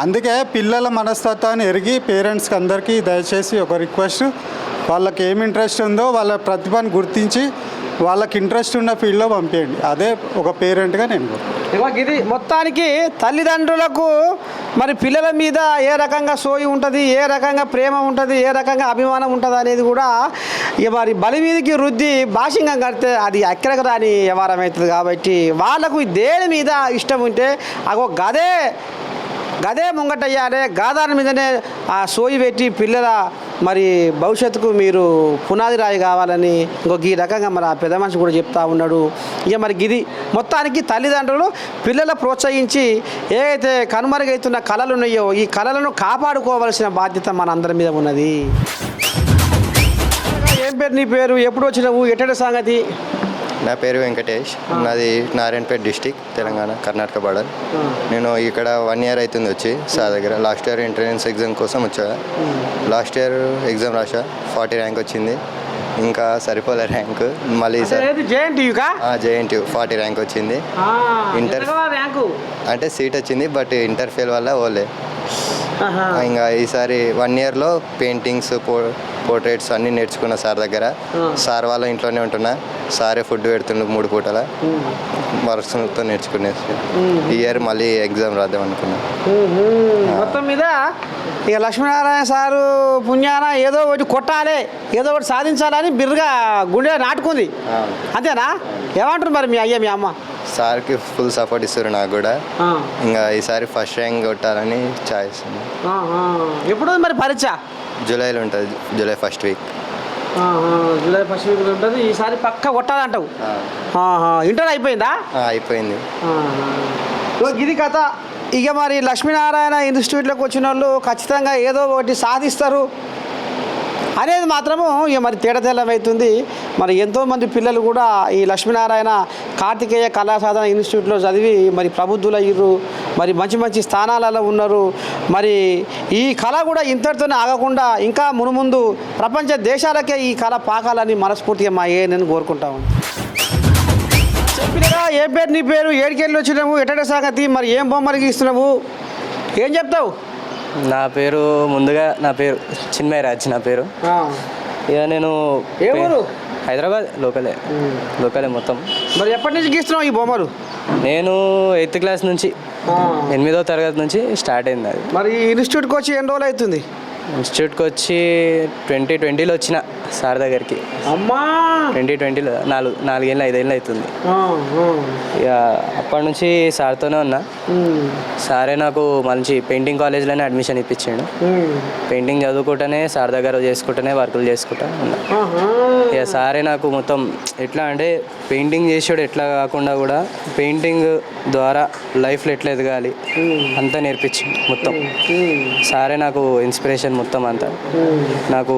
అందుకే పిల్లల మనస్తత్వాన్ని ఎరిగి పేరెంట్స్కి అందరికీ దయచేసి ఒక రిక్వెస్ట్, వాళ్ళకి ఏమి ఇంట్రెస్ట్ ఉందో వాళ్ళ ప్రతిభను గుర్తించి వాళ్ళకి ఇంట్రెస్ట్ ఉన్న ఫీల్డ్లో పంపించండి. అదే ఒక పేరెంట్గా నేను ఇది మొత్తానికి తల్లిదండ్రులకు మరి పిల్లల మీద ఏ రకంగా సోయి ఉంటుంది, ఏ రకంగా ప్రేమ ఉంటుంది, ఏ రకంగా అభిమానం ఉంటుంది అనేది కూడా ఇక మరి బలి మీదకి రుద్ది భాషింగం కడితే అది ఎక్కడికి రాని వ్యవహారం అవుతుంది. కాబట్టి వాళ్ళకు దేని మీద ఇష్టం ఉంటే అగో గదే ముంగటయ్యాలి, గాదాని మీదనే ఆ సోయి పెట్టి పిల్లల మరి భవిష్యత్తుకు మీరు పునాది రాయి కావాలని ఈ రకంగా మరి ఆ పెద్ద మనిషి కూడా చెప్తా ఉన్నాడు. ఇక మరి ఇది మొత్తానికి తల్లిదండ్రులు పిల్లలు ప్రోత్సహించి ఏదైతే కనుమరుగైతున్న కళలు ఉన్నాయో ఈ కళలను కాపాడుకోవాల్సిన బాధ్యత మన అందరి మీద ఉన్నది. ఏం పేరు నీ పేరు, ఎప్పుడు వచ్చినావు, ఎట్టడి సంగతి? నా పేరు వెంకటేష్, నాది నారాయణపేట డిస్టిక్, తెలంగాణ, కర్ణాటక బార్డర్. నేను ఇక్కడ 1 ఇయర్ అవుతుంది వచ్చి సార్ దగ్గర. లాస్ట్ ఇయర్ ఎంట్రన్స్ ఎగ్జామ్ కోసం వచ్చా. లాస్ట్ ఇయర్ ఎగ్జామ్ రాసా, 40 ర్యాంక్ వచ్చింది. ఇంకా సరిపోలే ర్యాంక్. మళ్ళీ సార్ జేఎన్టీయూ 40 ర్యాంక్ వచ్చింది. ఇంటర్ అంటే సీట్ వచ్చింది, బట్ ఇంటర్ ఫెయిల్ వల్ల ఓలే. ఇంకా ఈసారి 1 ఇయర్లో పెయింటింగ్స్, పోర్ట్రేట్స్ అన్నీ నేర్చుకున్నా సార్ దగ్గర. సార్ వాళ్ళ ఇంట్లోనే ఉంటున్నా, సారే ఫుడ్ పెడుతుండు 3 పూటల. వర్క్స్తో నేర్చుకునేసి ఈ ఇయర్ మళ్ళీ ఎగ్జామ్ రాద్దాం అనుకున్నా. మొత్తం మీద ఇక లక్ష్మీనారాయణ సారు పుణ్యాన ఏదో ఒకటి కొట్టాలి, ఏదో ఒకటి సాధించాలని బిర్రుగా గుండె నాటుకుంది, అంతేనా? ఏమంటారు మరి మీ అయ్య మీ అమ్మ? సార్కి ఫుల్ సపోర్ట్ ఇస్తారు నాకు కూడా. ఇంకా ఈసారి ఫస్ట్ ర్యాంక్ కొట్టాలని ఛాయిస్. ఎప్పుడు మరి పరీక్ష? జూలైలో ఉంటుంది, July first week. July first week ఉంటుంది. ఈసారి పక్క కొట్టాలంటావు. ఇంటర్ అయిపోయిందా? అయిపోయింది. ఇది కథ. ఇక మరి లక్ష్మీనారాయణ ఇన్స్టిట్యూట్లోకి వచ్చిన వాళ్ళు ఖచ్చితంగా ఏదో ఒకటి సాధిస్తారు అనేది మాత్రము ఇక మరి తేటతెల్లమవుతుంది. మరి ఎంతోమంది పిల్లలు కూడా ఈ లక్ష్మీనారాయణ కార్తికేయ కళా సాధన ఇన్స్టిట్యూట్లో చదివి మరి ప్రబుద్ధులయ్యారు, మరి మంచి మంచి స్థానాలలో ఉన్నారు. మరి ఈ కళ కూడా ఇంతటితోనే ఆగకుండా ఇంకా మునుముందు ప్రపంచ దేశాలకే ఈ కళ పాకాలని మనస్ఫూర్తిగా మా నేను కోరుకుంటాము. చెప్పినరా ఏం పేరు నీ పేరు, ఏడికెళ్ళి వచ్చినావు, ఎట్టడే సంగతి, మరి ఏం బొమ్మలు గీస్తున్నావు, ఏం చెప్తావు? నా పేరు నా పేరు చిన్మయ రాజ్. నా పేరు ఇక నేను హైదరాబాద్ లోకలే మొత్తం. మరి ఎప్పటి నుంచి గీస్తున్నావు ఈ బొమ్మలు? నేను 8th క్లాస్ నుంచి, 8వ తరగతి నుంచి స్టార్ట్ అయింది అది. మరి ఇన్స్టిట్యూట్కి వచ్చి ఎన్ని రోజులు అవుతుంది? ఇన్స్టిట్యూట్కి వచ్చి 2020లో వచ్చిన సార్ దగ్గరికి. అమ్మా 2020లో 4 ఏళ్ళు 5 ఏళ్ళు అవుతుంది. ఇక అప్పటి నుంచి సార్తోనే ఉన్నా. సారే నాకు మంచి పెయింటింగ్ కాలేజ్లోనే అడ్మిషన్ ఇప్పించాడు. పెయింటింగ్ చదువుకుంటూనే సార్ దగ్గర చేసుకుంటూనే వర్కులు చేసుకుంటా ఉన్నా. ఇక సారే నాకు మొత్తం ఎట్లా అంటే పెయింటింగ్ చేసాడు, ఎట్లా కాకుండా కూడా పెయింటింగ్ ద్వారా లైఫ్లో ఎట్లా ఎదగాలి అంతా నేర్పించింది మొత్తం. సారే నాకు ఇన్స్పిరేషన్ మొత్తం అంతా. నాకు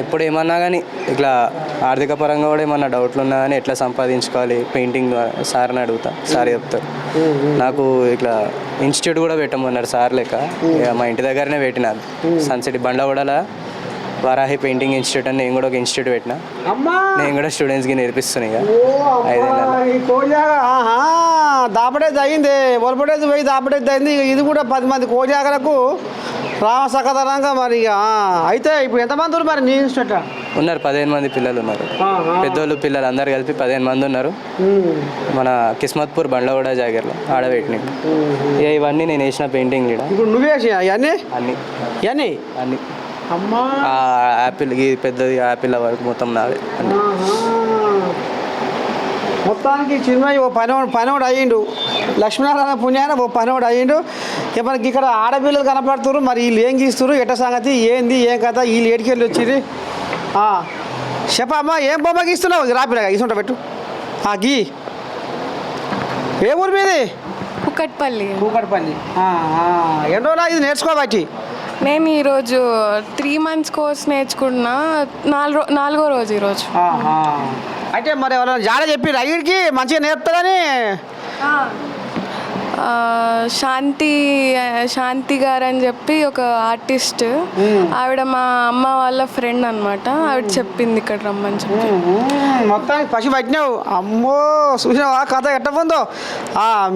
ఎప్పుడు ఏమన్నా కానీ ఇట్లా ఆర్థిక పరంగా కూడా ఏమన్నా డౌట్లు ఉన్నా కానీ ఎట్లా సంపాదించుకోవాలి పెయింటింగ్ ద్వారా సార్ని అడుగుతా, సార్ చెప్తారు. నాకు ఇట్లా ఇన్స్టిట్యూట్ కూడా పెట్టమన్నారు సార్ లెక్క. ఇక మా ఇంటి దగ్గరనే పెట్టిన సన్సిటీ బండ్లగూడలో వారాహి పెయింటింగ్ ఇన్స్టిట్యూట్ అని నేను కూడా ఒక ఇన్స్టిట్యూట్ పెట్టిన. నేను కూడా స్టూడెంట్స్కి నేర్పిస్తున్నాయి. ఇక 5 ఏళ్ళ దాపడేది అయింది, ఒలపడేది పోయి దాపడేది అయింది. ఇది కూడా 10 మంది కోజాగలకు రామసకదనంగా మరి. అయితే ఇప్పుడు ఎంతమంది ఉన్నారు మరి నీ ఇన్స్టిట్యూట్? ఉన్నారు 15 మంది పిల్లలు ఉన్నారు. పెద్దోళ్ళు పిల్లలు అందరు కలిపి 15 మంది ఉన్నారు. మన కిస్మత్పూర్ బండ్లగూడ జాగర్లో ఆడబెట్టినాయి. ఇక ఇవన్నీ నేను వేసిన పెయింటింగ్ ఇక్కడ. ఇప్పుడు నువ్వే అవన్నీ అన్నీ యాపిల్ పెద్దది యాపిల్ వరకు మొత్తం నావే. మొత్తానికి చిన్మయ్య ఓ పనోడు అయ్యిండు. లక్ష్మీనారాయణ పుణ్యాన ఓ పనోడు అయ్యిండు. ఇక మనకి ఇక్కడ ఆడపిల్లలు కనపడుతున్నారు. మరి వీళ్ళు ఏం గీస్తున్నారు, ఎట్ట సంగతి ఏంది ఏం కథ, వీళ్ళు ఏడికెళ్ళి వచ్చింది. చెప్పమ్మా, ఏం బొమ్మ గీస్తున్నావు? రాపిలాగా గీసుంటా పెట్టు. గీ. ఏ ఊరు మీది? కుకట్పల్లి. కూకట్పల్లి. ఎన్నో ఇది నేర్చుకోబట్టి మేము ఈరోజు 3 months కోర్స్ నేర్చుకున్నా. నాలుగో రోజు ఈరోజు. అయితే మరి ఎవరైనా జాడ చెప్పి రైడ్కి మంచిగా నేర్పుతారని. శాంతి గారు అని చెప్పి ఒక ఆర్టిస్ట్, ఆవిడ మా అమ్మ వాళ్ళ ఫ్రెండ్ అనమాట. ఆవిడ చెప్పింది ఇక్కడ రమ్మని చెప్పి. మొత్తానికి పసి పట్టినావు. అమ్మో చూసినావా కథ ఎట్ట ఉందో.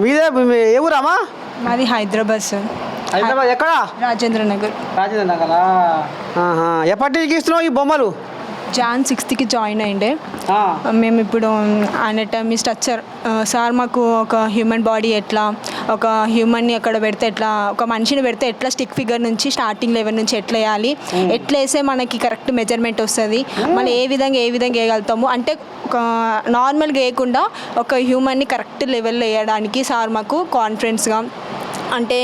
మీదే ఏ ఊరమ్మా? మాది హైదరాబాద్ సార్. హైదరాబాద్ ఎక్కడ? రాజేంద్ర నగర్. రాజేంద్ర నగరా. ఎప్పటి నుంచి గీస్తున్నావు ఈ బొమ్మలు? Jan 6th జాయిన్ అయ్యిండే. మేము ఇప్పుడు అనటమీ స్ట్రక్చర్ సార్ మాకు ఒక హ్యూమన్ బాడీ ఎట్లా, ఒక హ్యూమన్ని అక్కడ పెడితే ఎట్లా, ఒక మనిషిని పెడితే ఎట్లా స్టిక్ ఫిగర్ నుంచి స్టార్టింగ్ లెవెల్ నుంచి ఎట్లా వేయాలి, ఎట్లా వేస్తే మనకి కరెక్ట్ మెజర్మెంట్ వస్తుంది, మళ్ళీ ఏ విధంగా వేయగలుగుతాము అంటే ఒక నార్మల్గా వేయకుండా ఒక హ్యూమన్ని కరెక్ట్ లెవెల్లో వేయడానికి సార్ మాకు కాన్ఫిడెన్స్గా అంటే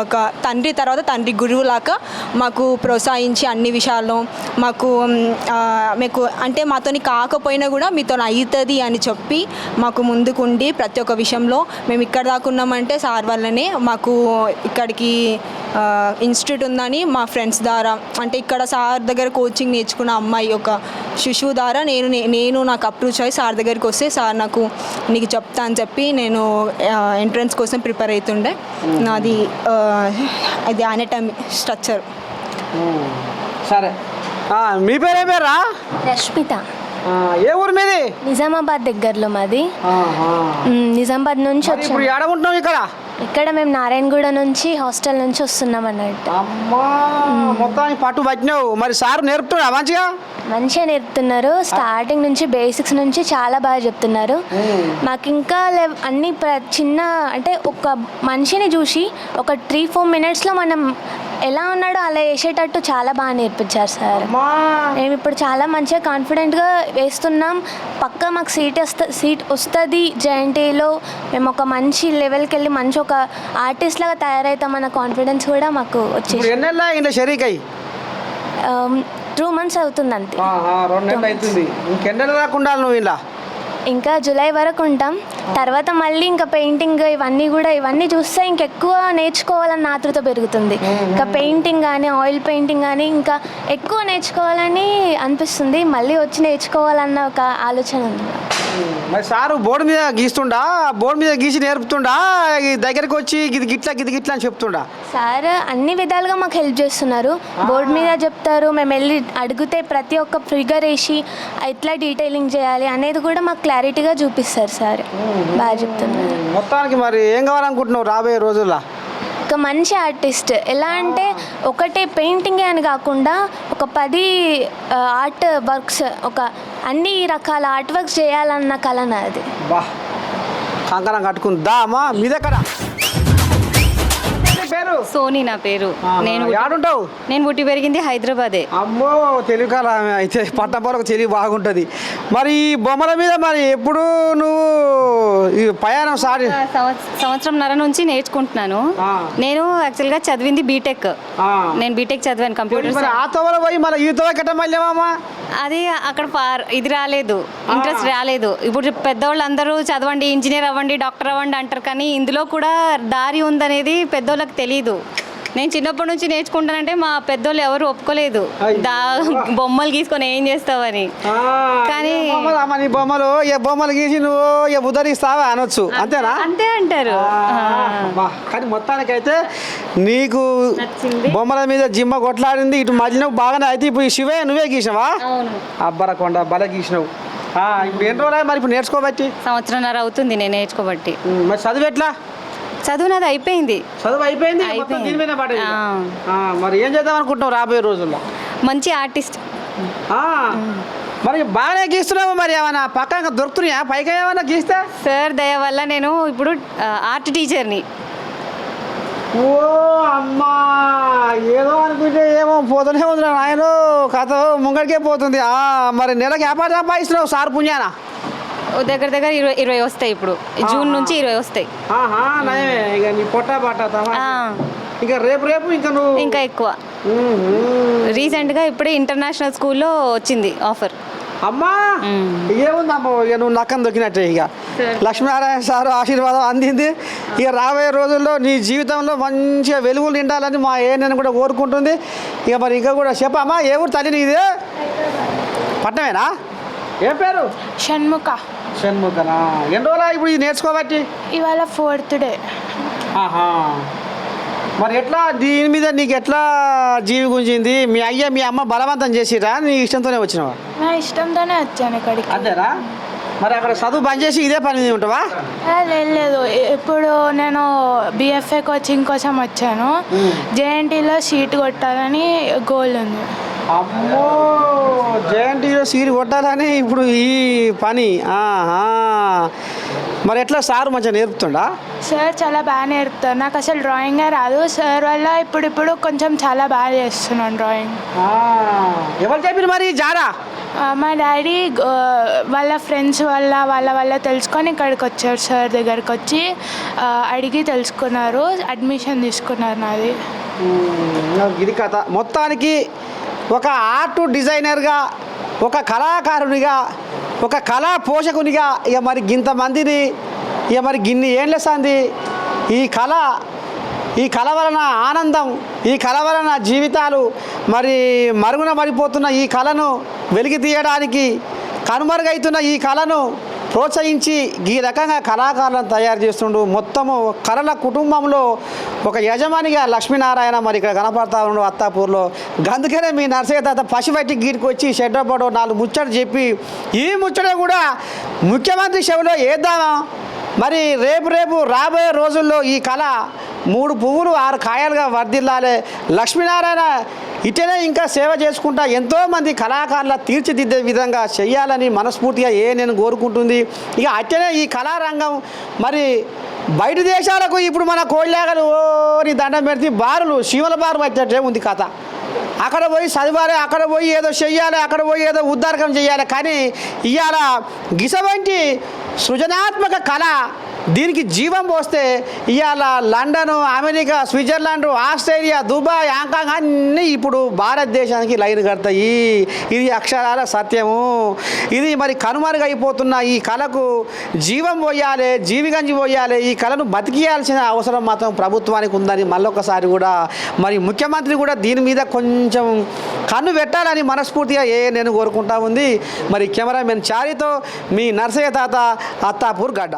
ఒక తండ్రి తర్వాత తండ్రి గురువులాగా మాకు ప్రోత్సహించి అన్ని విషయాల్లో మీకు అంటే మాతోని కాకపోయినా కూడా మీతో అవుతుంది అని చెప్పి మాకు ముందుకుండి ప్రతి ఒక్క విషయంలో మేము ఇక్కడ దాకా ఉన్నామంటే సార్ వల్లనే. మాకు ఇక్కడికి ఇన్స్టిట్యూట్ ఉందని మా ఫ్రెండ్స్ ద్వారా, అంటే ఇక్కడ సార్ దగ్గర కోచింగ్ నేర్చుకున్న అమ్మాయి ఒక శిశువు ద్వారా నేను నాకు అప్రోచ్ అయ్యి సార్ దగ్గరికి వస్తే సార్ నీకు చెప్తా అని చెప్పి నేను ఎంట్రన్స్ కోసం ప్రిపేర్ అవుతుండే. అది అనటమీ స్ట్రక్చర్. సరే, మీ పేరే పేరా? రష్మిత. ఏ ఊరు మీది? నిజామాబాద్ దగ్గరలో మాది. నిజామాబాద్ నుంచి వచ్చాం. ఇప్పుడు ఏడకుంటున్నాం ఇక్కడ? ఇక్కడ మేము నారాయణగూడ నుంచి హాస్టల్ నుంచి వస్తున్నాం అన్నట్టు. అమ్మా మొత్తానికి పట్టు పట్టినావు. మరి సార్ నేర్పుతున్నా మంచిగా నేర్పుతున్నారు. స్టార్టింగ్ నుంచి బేసిక్స్ నుంచి చాలా బాగా చెప్తున్నారు. మాకు ఇంకా అన్ని చిన్న అంటే ఒక మనిషిని చూసి ఒక 3-4 minutesలో మనం ఎలా ఉన్నాడో అలా వేసేటట్టు చాలా బాగా నేర్పించారు సార్. మేము ఇప్పుడు చాలా మంచిగా కాన్ఫిడెంట్గా వేస్తున్నాం. పక్కా మాకు సీట్ వస్తుంది JNTలో. మేము ఒక మంచి లెవెల్కి వెళ్ళి మంచి ఒక ఆర్టిస్ట్ లాగా తయారవుతామన్న కాన్ఫిడెన్స్ కూడా మాకు వచ్చేసి. 2 months అవుతుంది అంతే. 2 నెలలు అవుతుంది. ఇంకెన్నెలు రాకుండా నువ్వు ఇలా? ఇంకా జూలై వరకు ఉంటాం. తర్వాత మళ్ళీ ఇంకా పెయింటింగ్ ఇవన్నీ చూస్తే ఇంకెక్కువ నేర్చుకోవాలన్న ఆతృత పెరుగుతుంది. ఇంకా పెయింటింగ్ కానీ ఆయిల్ పెయింటింగ్ కానీ ఇంకా ఎక్కువ నేర్చుకోవాలని అనిపిస్తుంది. మళ్ళీ వచ్చి నేర్చుకోవాలన్న ఒక ఆలోచన ఉంది. మరి సారు బోర్డు మీద గీస్తుండా? బోర్డు మీద గీసి నేర్పుతుండా? దగ్గరికి వచ్చి గిది గిట్లా అని చెప్తుండా? సార్ అన్ని విధాలుగా మాకు హెల్ప్ చేస్తున్నారు. బోర్డు మీద చెప్తారు, మేము వెళ్ళి అడిగితే ప్రతి ఒక్క ఫిగర్ వేసి ఎట్లా డీటెయిలింగ్ చేయాలి అనేది కూడా మాకు క్లారిటీగా చూపిస్తారు సార్. బాగా చెప్తున్నారు. మొత్తానికి మరి ఏం కావాలనుకుంటున్నావు రాబోయే రోజుల్లో? ఒక మంచి ఆర్టిస్ట్. ఎలా అంటే ఒకటే పెయింటింగే అని కాకుండా ఒక 10 ఆర్ట్ వర్క్స్, ఒక అన్ని రకాల ఆర్ట్ వర్క్స్ చేయాలన్న కళ నాది. కంకణం కట్టుకుందా అమ్మా? మీదెక్కడ పేరు? సోనీ నా పేరు. నేను పుట్టి పెరిగింది హైదరాబాదే. అమ్మో తెలుగు అయితే పట్టణంలో తెలివి బాగుంటుంది. మరి ఈ బొమ్మల మీద మరి ఎప్పుడు నువ్వు ఈ ప్రయాణం సంవత్సరంన్నర నుంచి నేర్చుకుంటున్నాను. నేను యాక్చువల్గా చదివింది బీటెక్. నేను బీటెక్ చదివాను కంప్యూటర్. ఆ తోవలో పోయి మళ్ళీ ఈ తోవ కట్ట మళ్ళీ అది అక్కడ ఇది రాలేదు, ఇంట్రెస్ట్ రాలేదు. ఇప్పుడు పెద్దవాళ్ళు అందరూ చదవండి, ఇంజనీర్ అవ్వండి, డాక్టర్ అవ్వండి అంటారు, కానీ ఇందులో కూడా దారి ఉందనేది పెద్దోళ్ళకి తెలీదు. నేను చిన్నప్పటి నుంచి నేర్చుకుంటానంటే మా పెద్దోళ్ళు ఎవరు ఒప్పుకోలేదు. బొమ్మలు గీసుకొని ఏం చేస్తావని. కానీ బొమ్మలు గీసి నువ్వు ఉదరిస్తావా అనొచ్చు, అంతేనా? అంతే అంటారు. కానీ మొత్తానికైతే నీకు బొమ్మల మీద జిమ్మ కొట్లాడింది, ఇటు మధ్యన బాగానే అయితే. ఇప్పుడు ఈ శివే నువ్వే గీసినావా? అబ్బరకొండ బల గీసినావు. ఇప్పుడు ఎన్ని రోజులు మరి ఇప్పుడు నేర్చుకోబట్టి? సంవత్సరంన్నర అవుతుంది నేను నేర్చుకోబట్టి. మరి చదువు ఎట్లా? చదువు నాది అయిపోయింది. చదువు అయిపోయింది. మరి ఏం చేద్దాం అనుకుంటున్నావు రాబోయే రోజుల్లో? మంచి ఆర్టిస్ట్. మరి బాగానే గీస్తున్నావు. మరి ఏమైనా పక్కన దొరుకుతున్నాయా పైగా ఏమైనా గీస్తా? సార్ దయ వల్ల నేను ఇప్పుడు ఆర్ట్ టీచర్ని. ఓ అమ్మా, ఏదో అనుకుంటే ఏమో పోతూనే ఉంది ఆయన కథ ముంగడికే పోతుంది. మరి నెలకి వ్యాపారం సంపాదిస్తున్నావు సార్ పుణ్యానా? దగ్గర దగ్గర 20 వస్తాయి ఇప్పుడు. జూన్ నుంచి 20 వస్తాయి. ఆహా నయమే ఇక నీ పొట్టా బాట ఆ, ఇంకా రేపు ఇంకా నువ్వు ఇంకా ఎక్కువ. రీసెంట్గా ఇప్పుడే ఇంటర్నేషనల్ స్కూల్లో వచ్చింది ఆఫర్. అమ్మా ఏముందమ్మా ఇక నువ్వు నక్కను దొక్కినట్టే. ఇక లక్ష్మీనారాయణ సార్ ఆశీర్వాదం అందింది. ఇక రాబోయే రోజుల్లో నీ జీవితంలో మంచిగా వెలుగులు నిండాలని మా నేను కూడా కోరుకుంటుంది. ఇక మరి ఇంకా కూడా చెప్పమ్మా, ఏ ఊరు తల్లి నీది? పట్నమేనా? ఏం పేరు? షణ్ముఖనా? ఎన్ని రోజులా ఇప్పుడు ఇది నేర్చుకోబట్టి? ఇవాళ 4th డే. ఆహా, మరి ఎట్లా దీని మీద నీకు ఎట్లా జీవి గుంజింది? మీ అయ్య మీ అమ్మ బలవంతం చేసిరా, నీ ఇష్టంతోనే వచ్చినావా? నా ఇష్టంతోనే వచ్చాను ఇక్కడికి. అంతేనా? మరి అక్కడ చదువు బంద్ చేసి ఇదే పని మీద ఉంటావా? లేదు, ఇప్పుడు నేను బిఎఫ్ఏ కోచింగ్ కోసం వచ్చాను. జేఎన్టీలో సీట్ కొట్టాలని గోల్ ఉంది. అమ్మో, జేఎన్టీలో సీట్ కొట్టాలని ఇప్పుడు ఈ పని. మరి ఎట్లా సార్ మంచిగా నేర్పుతుండా? సార్ చాలా బాగా నేర్పుతారు. నాకు అసలు డ్రాయింగే రాదు. సార్ వల్ల ఇప్పుడు కొంచెం చాలా బాగా చేస్తున్నాను డ్రాయింగ్. ఎవరు చెప్పిన మరి జారా? మా డాడీ వాళ్ళ ఫ్రెండ్స్ వాళ్ళ తెలుసుకొని ఇక్కడికి వచ్చారు. సార్ దగ్గరికి వచ్చి అడిగి తెలుసుకున్నారు, అడ్మిషన్ తీసుకున్నారు నాది. ఇది కథ. మొత్తానికి ఒక ఆర్ట్ డిజైనర్గా, ఒక కళాకారునిగా, ఒక కళా పోషకునిగా ఇక మరి ఇంతమందిని ఇక మరి గిన్ని ఏండ్ల సంది ఈ కళ వలన ఆనందం, ఈ కళ వలన జీవితాలు మరి మరుగున పడిపోతున్న ఈ కళను వెలికి తీయడానికి, కనుమరుగైతున్న ఈ కళను ప్రోత్సహించి ఈ రకంగా కళాకారులను తయారు చేస్తుండు. మొత్తము కళల కుటుంబంలో ఒక యజమానిగా లక్ష్మీనారాయణ మరి ఇక్కడ కనపడతా ఉండు అత్తాపూర్లో. అందుకనే మీ నర్సయ్య తాత పసిబట్టి గీడికి వచ్చి షెడ్డపడో 4 ముచ్చట చెప్పి ఈ ముచ్చట కూడా ముఖ్యమంత్రి చెవిలో వేద్దామా? మరి రేపు రాబోయే రోజుల్లో ఈ కళ 3 పువ్వులు 6 కాయలుగా వర్ధిల్లాలి. లక్ష్మీనారాయణ ఇటనే ఇంకా సేవ చేసుకుంటా ఎంతోమంది కళాకారుల తీర్చిదిద్దే విధంగా చెయ్యాలని మనస్ఫూర్తిగా నేను కోరుకుంటుంది. ఇక అట్టనే ఈ కళారంగం మరి బయట దేశాలకు ఇప్పుడు మన కోళ్ళాగలు నీ దండం పెడితే బారులు శివల బారు వచ్చేటే ఉంది కథ. అక్కడ పోయి చదివాలి, అక్కడ పోయి ఏదో చెయ్యాలి, అక్కడ పోయి ఏదో ఉద్ధారకం చేయాలి. కానీ ఇవాళ గిసవంటి సృజనాత్మక కళ దీనికి జీవం పోస్తే ఇవాళ London, America, Switzerland, Australia, Dubai, Hong Kong అన్నీ ఇప్పుడు భారతదేశానికి లైన్ కడతాయి. ఇది అక్షరాల సత్యము. ఇది మరి కనుమరుగైపోతున్న ఈ కళకు జీవం పోయాలి, జీవిగంజి పోయాలి. ఈ కళను బతికియాల్సిన అవసరం మాత్రం ప్రభుత్వానికి ఉందని మళ్ళొకసారి కూడా మరి ముఖ్యమంత్రి కూడా దీని మీద కొంచెం కన్ను పెట్టాలని మనస్ఫూర్తిగా నేను కోరుకుంటా ఉంది. మరి కెమెరామెన్ చారితో మీ నర్సయ్య తాత, అత్తాపూర్ గడ్డ.